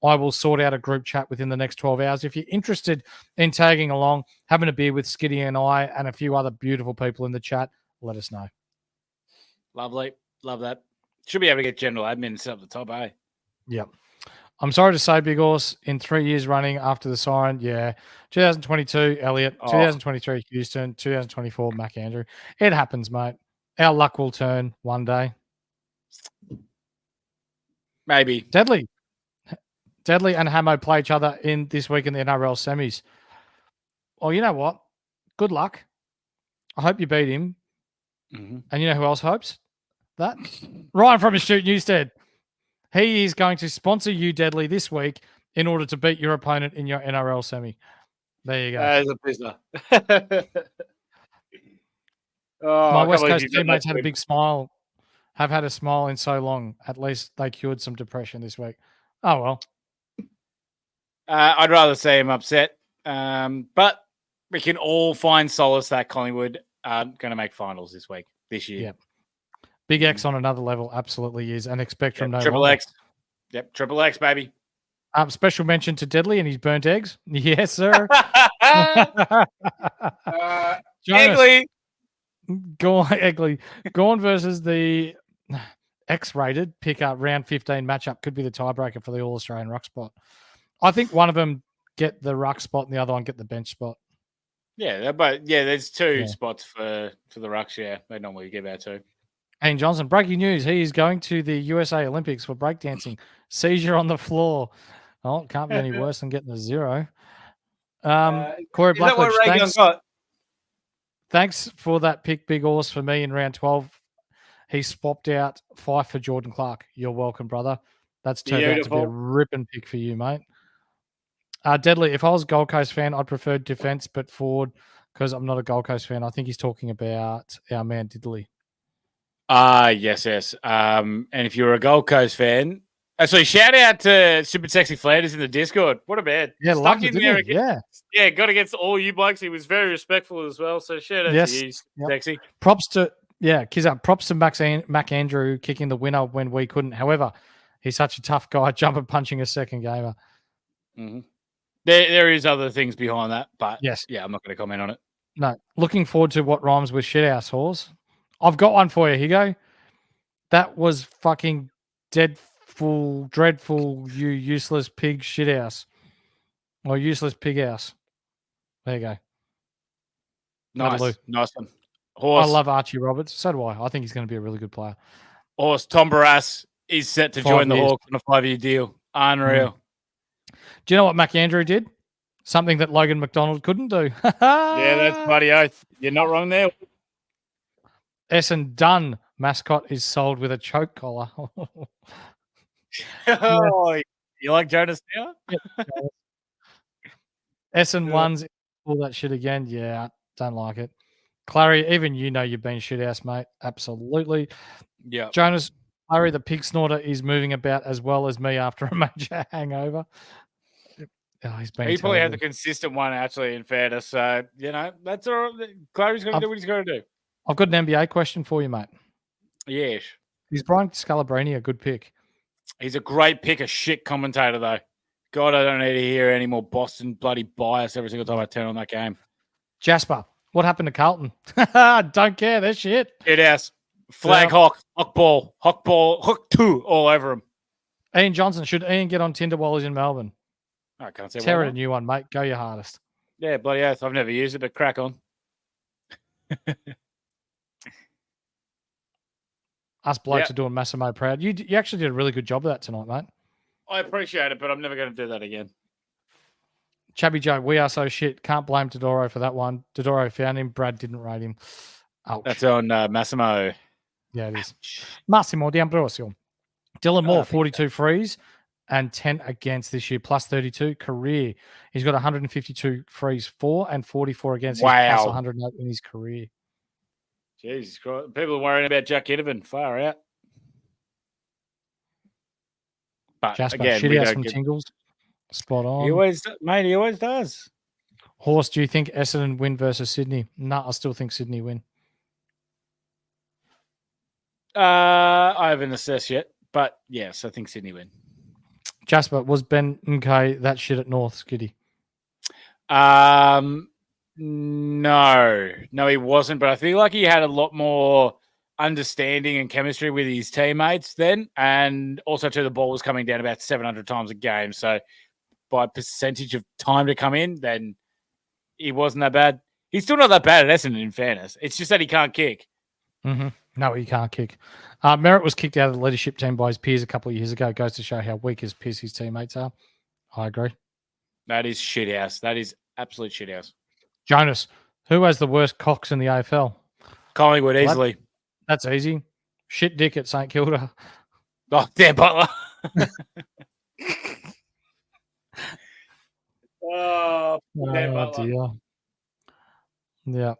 [SPEAKER 3] I will sort out a group chat within the next 12 hours. If you're interested in tagging along, having a beer with Skiddy and I and a few other beautiful people in the chat, let us know.
[SPEAKER 4] Lovely. Love that. Should be able to get general admin set up the top, eh?
[SPEAKER 3] Yep. I'm sorry to say, Big Horse, in 3 years running after the siren, 2022, Elliot, 2023, Houston, 2024, Mac Andrew. It happens, mate. Our luck will turn one day.
[SPEAKER 4] Maybe.
[SPEAKER 3] Deadly and Hamo play each other in this week in the NRL semis. Well, you know what? Good luck. I hope you beat him.
[SPEAKER 4] Mm-hmm.
[SPEAKER 3] And you know who else hopes that? Ryan from Astute Newstead. He is going to sponsor you, Deadly, this week in order to beat your opponent in your NRL semi. There you go.
[SPEAKER 4] As a prisoner.
[SPEAKER 3] My West Coast teammates had a big smile. Have had a smile in so long. At least they cured some depression this week. Oh, well.
[SPEAKER 4] I'd rather see him upset. But we can all find solace that Collingwood are going to make finals this year.
[SPEAKER 3] Yep. Big X on another level absolutely is. And expect from no
[SPEAKER 4] Triple
[SPEAKER 3] longer.
[SPEAKER 4] X. Yep, Triple X, baby.
[SPEAKER 3] Special mention to Deadly and his burnt eggs. Yes, sir.
[SPEAKER 4] Eggly.
[SPEAKER 3] Eggly. Gorn versus the X-rated pickup round 15 matchup could be the tiebreaker for the All-Australian ruck spot. I think one of them get the ruck spot and the other one get the bench spot.
[SPEAKER 4] Yeah, but there's two spots for the rucks. Yeah, they normally give out two.
[SPEAKER 3] Ian Johnson, breaking news. He is going to the USA Olympics for breakdancing. Seizure on the floor. Oh, it can't be any worse than getting a 0. Corey Blackledge, thanks for that pick, Big Horse, for me in round 12. He swapped out 5 for Jordan Clark. You're welcome, brother. That's turned out to be a ripping pick for you, mate. Deadly, if I was a Gold Coast fan, I'd prefer defense, but forward, because I'm not a Gold Coast fan. I think he's talking about our man Diddley.
[SPEAKER 4] Yes. And if you're a Gold Coast fan, so shout out to Super Sexy Flanders in the Discord. What a man.
[SPEAKER 3] Yeah,
[SPEAKER 4] stuck in there
[SPEAKER 3] again.
[SPEAKER 4] Yeah, got against all you blokes. He was very respectful as well. So shout out to you, Sexy.
[SPEAKER 3] Props to Mac Andrew kicking the winner when we couldn't. However, he's such a tough guy, jumping, punching a second gamer.
[SPEAKER 4] Mm-hmm. There is other things behind that, but
[SPEAKER 3] yes,
[SPEAKER 4] I'm not going to comment on it.
[SPEAKER 3] No, looking forward to what rhymes with shithouse horse. I've got one for you. Here you go. That was fucking dreadful, you useless pig shithouse. Or useless pig house. There you go.
[SPEAKER 4] Nice one.
[SPEAKER 3] Horse. I love Archie Roberts. So do I. I think he's going to be a really good player.
[SPEAKER 4] Horse, Tom Barras is set to join the Hawks on a 5-year deal. Unreal.
[SPEAKER 3] Do you know what Mac Andrew did? Something that Logan McDonald couldn't do.
[SPEAKER 4] Yeah, that's bloody oath. You're not wrong there.
[SPEAKER 3] Essen Dunn mascot is sold with a choke collar.
[SPEAKER 4] Oh, you like Jonas now?
[SPEAKER 3] Essen ones all that shit again. Yeah, don't like it. Clary, even you know you've been shit ass, mate. Absolutely.
[SPEAKER 4] Yeah.
[SPEAKER 3] Jonas, Clary, the pig snorter, is moving about as well as me after a major hangover. Oh, he
[SPEAKER 4] probably had the consistent one, actually, in fairness. So, that's all right. Clary's going to do what he's going to do.
[SPEAKER 3] I've got an NBA question for you, mate.
[SPEAKER 4] Yes.
[SPEAKER 3] Is Brian Scalabrine a good pick?
[SPEAKER 4] He's a great pick, a shit commentator, though. God, I don't need to hear any more Boston bloody bias every single time I turn on that game.
[SPEAKER 3] Jasper, what happened to Carlton? Don't care. They're shit.
[SPEAKER 4] It ass. Flag hawk ball, hook two, all over him.
[SPEAKER 3] Ian Johnson, should Ian get on Tinder while he's in Melbourne?
[SPEAKER 4] I can't say
[SPEAKER 3] Tear it a new one, mate. Go your hardest.
[SPEAKER 4] Yeah, bloody oath. I've never used it, but crack on.
[SPEAKER 3] Us blokes are doing Massimo proud. You actually did a really good job of that tonight, mate.
[SPEAKER 4] I appreciate it, but I'm never going to do that again.
[SPEAKER 3] Chubby Joe, we are so shit. Can't blame Dodoro for that one. Dodoro found him. Brad didn't rate him. Ouch.
[SPEAKER 4] That's on Massimo.
[SPEAKER 3] Yeah, it is. Massimo D'Ambrosio. Dylan Moore, 42 frees and 10 against this year, plus 32 career. He's got 152 frees for and 44 against.
[SPEAKER 4] Wow.
[SPEAKER 3] Plus 108 in his career.
[SPEAKER 4] Jesus Christ. People are worrying about Jack Innovan. Far out. But
[SPEAKER 3] Jasper,
[SPEAKER 4] again,
[SPEAKER 3] shit
[SPEAKER 4] we
[SPEAKER 3] out
[SPEAKER 4] don't
[SPEAKER 3] some
[SPEAKER 4] get.
[SPEAKER 3] tingles. Spot on.
[SPEAKER 4] He always does.
[SPEAKER 3] Horse, do you think Essendon win versus Sydney? No, I still think Sydney win.
[SPEAKER 4] I haven't assessed yet, but yes, I think Sydney win.
[SPEAKER 3] Jasper, was Ben McKay that shit at North, Skiddy?
[SPEAKER 4] No, he wasn't. But I feel like he had a lot more understanding and chemistry with his teammates then, and also too, the ball was coming down about 700 times a game. So by percentage of time to come in, then he wasn't that bad. He's still not that bad at Essendon, in fairness. It's just that he can't kick.
[SPEAKER 3] Mm-hmm. No, he can't kick. Merritt was kicked out of the leadership team by his peers a couple of years ago. It goes to show how weak his teammates are. I agree.
[SPEAKER 4] That is shithouse. That is absolute shithouse.
[SPEAKER 3] Jonas, who has the worst cocks in the AFL?
[SPEAKER 4] Collingwood easily.
[SPEAKER 3] That's easy. Shit dick at St Kilda.
[SPEAKER 4] Oh, Dan Butler. Dan Butler.
[SPEAKER 3] Dear. Yeah.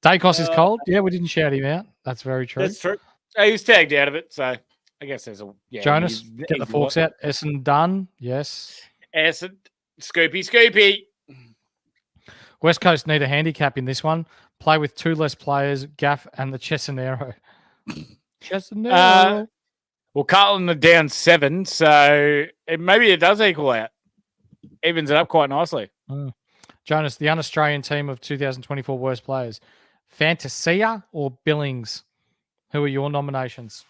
[SPEAKER 3] Dacos is cold. Yeah, we didn't shout him out. That's very true.
[SPEAKER 4] That's true. He was tagged out of it, so I guess there's a
[SPEAKER 3] Jonas, get the forks out. Essen done. Yes.
[SPEAKER 4] Essen, Scoopy.
[SPEAKER 3] West Coast need a handicap in this one. Play with 2 less players, Gaff and the Cesanero. Cesanero.
[SPEAKER 4] Well, Carlton are down 7, so maybe it does equal out. Evens it up quite nicely.
[SPEAKER 3] Jonas, the un-Australian team of 2024 worst players. Fantasia or Billings? Who are your nominations?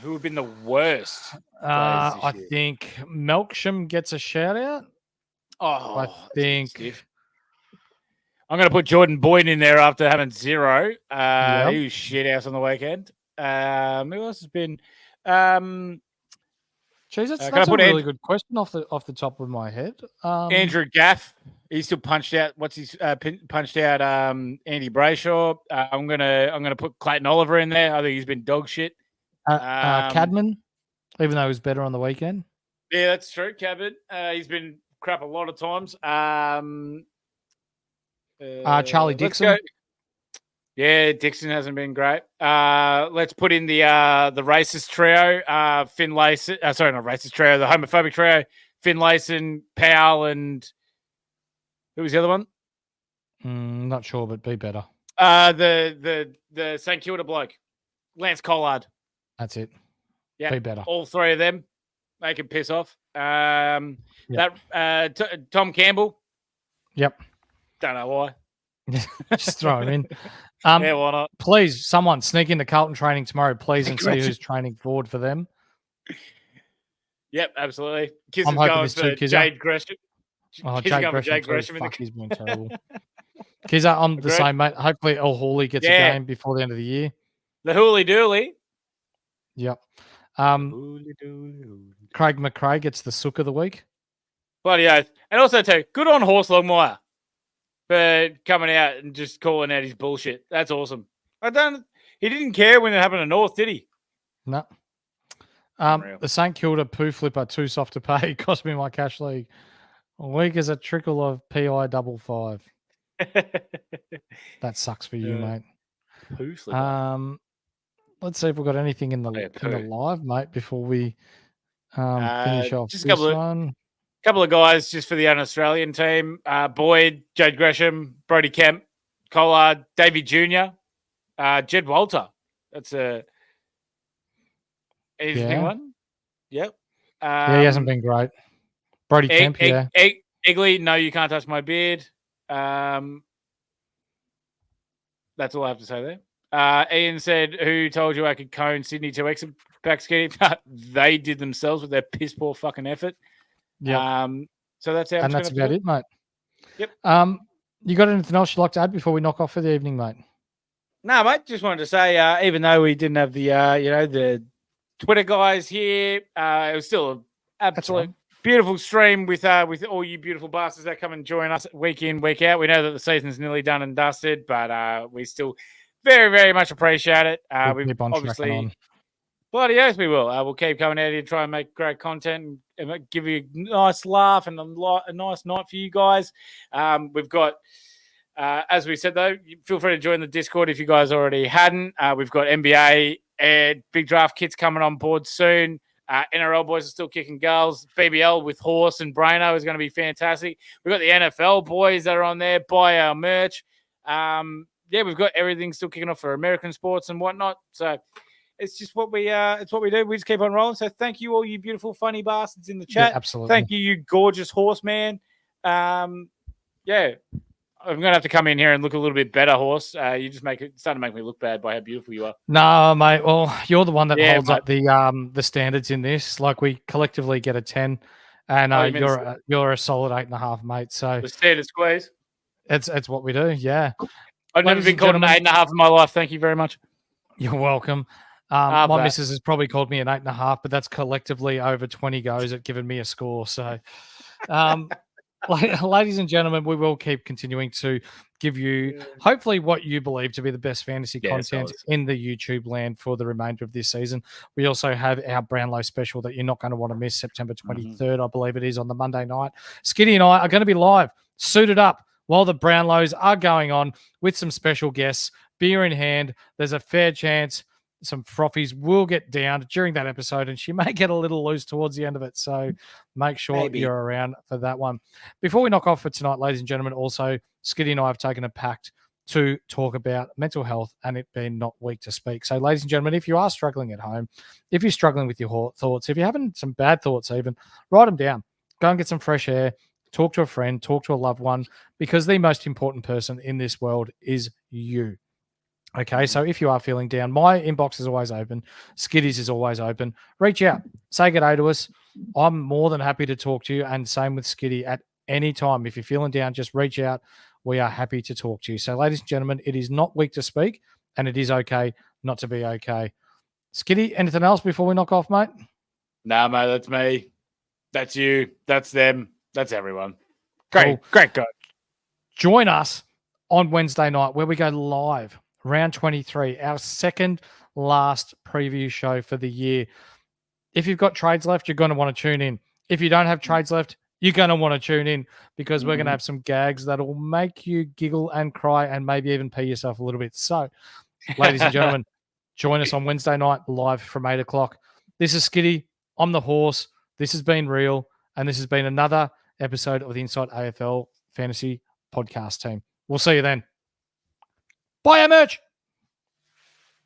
[SPEAKER 4] Who have been the worst?
[SPEAKER 3] I think Melksham gets a shout out.
[SPEAKER 4] Oh,
[SPEAKER 3] I think
[SPEAKER 4] I'm going to put Jordan Boyd in there after having 0. He was shit house on the weekend. Who else has been?
[SPEAKER 3] Jeez, that's a really good question off the top of my head.
[SPEAKER 4] Andrew Gaff, he still punched out. Punched out Andy Brayshaw. I'm gonna put Clayton Oliver in there. I think he's been dog shit.
[SPEAKER 3] Cadman, even though he was better on the weekend.
[SPEAKER 4] Yeah, that's true. Cadman, he's been crap a lot of times.
[SPEAKER 3] Charlie Dixon.
[SPEAKER 4] Yeah, Dixon hasn't been great. Let's put in the racist trio. Finn Layson. Sorry, not racist trio. The homophobic trio. Finn Layson, Powell, and who was the other one?
[SPEAKER 3] Not sure, but be better.
[SPEAKER 4] The St Kilda bloke, Lance Collard.
[SPEAKER 3] That's it.
[SPEAKER 4] Yeah,
[SPEAKER 3] be better.
[SPEAKER 4] All 3 of them. They can piss off. Tom Campbell.
[SPEAKER 3] Yep.
[SPEAKER 4] Don't know why.
[SPEAKER 3] Just throw him in.
[SPEAKER 4] Yeah, why not?
[SPEAKER 3] Please, someone sneak into Carlton training tomorrow, please, and see who's training forward for them.
[SPEAKER 4] Yep, absolutely.
[SPEAKER 3] I'm hoping
[SPEAKER 4] going
[SPEAKER 3] this
[SPEAKER 4] for
[SPEAKER 3] too,
[SPEAKER 4] Jade Gresham.
[SPEAKER 3] Jade Gresham. Fuck, he's been terrible. Kizza, I'm the same, mate. Hopefully, El Hawley gets a game before the end of the year.
[SPEAKER 4] The Hooly Dooley.
[SPEAKER 3] Yep. Craig McRae gets the sook of the week.
[SPEAKER 4] Bloody oath. And also, too, good on Horse Longmire for coming out and just calling out his bullshit. That's awesome. He didn't care when it happened to North, did he?
[SPEAKER 3] No. The St Kilda poo flipper, too soft to pay, cost me my cash league. Weak as a trickle of PI 55. That sucks for you, mate.
[SPEAKER 4] Poo flipper.
[SPEAKER 3] Let's see if we've got anything in the live, mate, before we finish off
[SPEAKER 4] just
[SPEAKER 3] this one.
[SPEAKER 4] Couple of guys just for the un-Australian team. Boyd, Jade Gresham, Brody Kemp, Collard, Davey Jr., Jed Walter. That's a interesting one. Yep.
[SPEAKER 3] He hasn't been great. Brody Kemp,
[SPEAKER 4] Egley, no, you can't touch my beard. That's all I have to say there. Ian said, who told you I could cone Sydney to exit back Skiddy? They did themselves with their piss poor fucking effort.
[SPEAKER 3] Yeah.
[SPEAKER 4] So that's how
[SPEAKER 3] and that's about it, mate.
[SPEAKER 4] Yep.
[SPEAKER 3] You got anything else you'd like to add before we knock off for the evening, mate?
[SPEAKER 4] No, mate. Just wanted to say, even though we didn't have the the Twitter guys here, it was still an absolute beautiful stream with all you beautiful bastards that come and join us week in, week out. We know that the season's nearly done and dusted, but we still very, very much appreciate it. We
[SPEAKER 3] keep on
[SPEAKER 4] obviously
[SPEAKER 3] on.
[SPEAKER 4] bloody yes, we will. We'll keep coming out here and try and make great content and give you a nice laugh and a nice night for you guys. We've got, as we said, though, feel free to join the Discord if you guys already hadn't. We've got NBA and big draft kits coming on board soon. NRL boys are still kicking goals. BBL with Horse and Braino is going to be fantastic. We've got the NFL boys that are on there. Buy our merch. We've got everything still kicking off for American sports and whatnot. So it's just what we do. We just keep on rolling. So thank you, all you beautiful, funny bastards in the chat.
[SPEAKER 3] Yeah, absolutely.
[SPEAKER 4] Thank you, you gorgeous horseman. I'm going to have to come in here and look a little bit better, Horse. You just starting to make me look bad by how beautiful you are.
[SPEAKER 3] No, mate. Well, you're the one that holds
[SPEAKER 4] mate.
[SPEAKER 3] up the standards in this. Like, we collectively get a 10, and you're a solid 8.5, mate. So
[SPEAKER 4] the standard squeeze.
[SPEAKER 3] It's what we do. Yeah.
[SPEAKER 4] I've never been called an 8.5 in my life. Thank you very much.
[SPEAKER 3] You're welcome. My missus has probably called me an 8.5, but that's collectively over 20 goes at giving me a score. So, ladies and gentlemen, we will keep continuing to give you hopefully what you believe to be the best fantasy content in the YouTube land for the remainder of this season. We also have our Brownlow special that you're not going to want to miss, September 23rd, I believe it is, on the Monday night. Skiddy and I are going to be live, suited up, while the Brownlows are going on with some special guests, beer in hand. There's a fair chance some frothies will get down during that episode, and she may get a little loose towards the end of it. So make sure you're around for that one. Before we knock off for tonight, ladies and gentlemen, also, Skiddy and I have taken a pact to talk about mental health and it being not weak to speak. So, ladies and gentlemen, if you are struggling at home, if you're struggling with your thoughts, if you're having some bad thoughts even, write them down. Go and get some fresh air. Talk to a friend. Talk to a loved one, because the most important person in this world is you. Okay, so if you are feeling down, my inbox is always open. Skiddy's is always open. Reach out. Say good day to us. I'm more than happy to talk to you, and same with Skiddy at any time. If you're feeling down, just reach out. We are happy to talk to you. So, ladies and gentlemen, it is not weak to speak, and it is okay not to be okay. Skiddy, anything else before we knock off, mate?
[SPEAKER 4] Nah, mate, that's me. That's you. That's them. That's everyone. Great guy.
[SPEAKER 3] Join us on Wednesday night where we go live. Round 23, our second last preview show for the year. If you've got trades left, you're going to want to tune in. If you don't have trades left, you're going to want to tune in, because we're going to have some gags that will make you giggle and cry and maybe even pee yourself a little bit. So, ladies and gentlemen, join us on Wednesday night live from 8 o'clock. This is Skiddy. I'm the Horse. This has been real, and this has been another episode of the Inside AFL Fantasy Podcast team. We'll see you then. Buy our merch.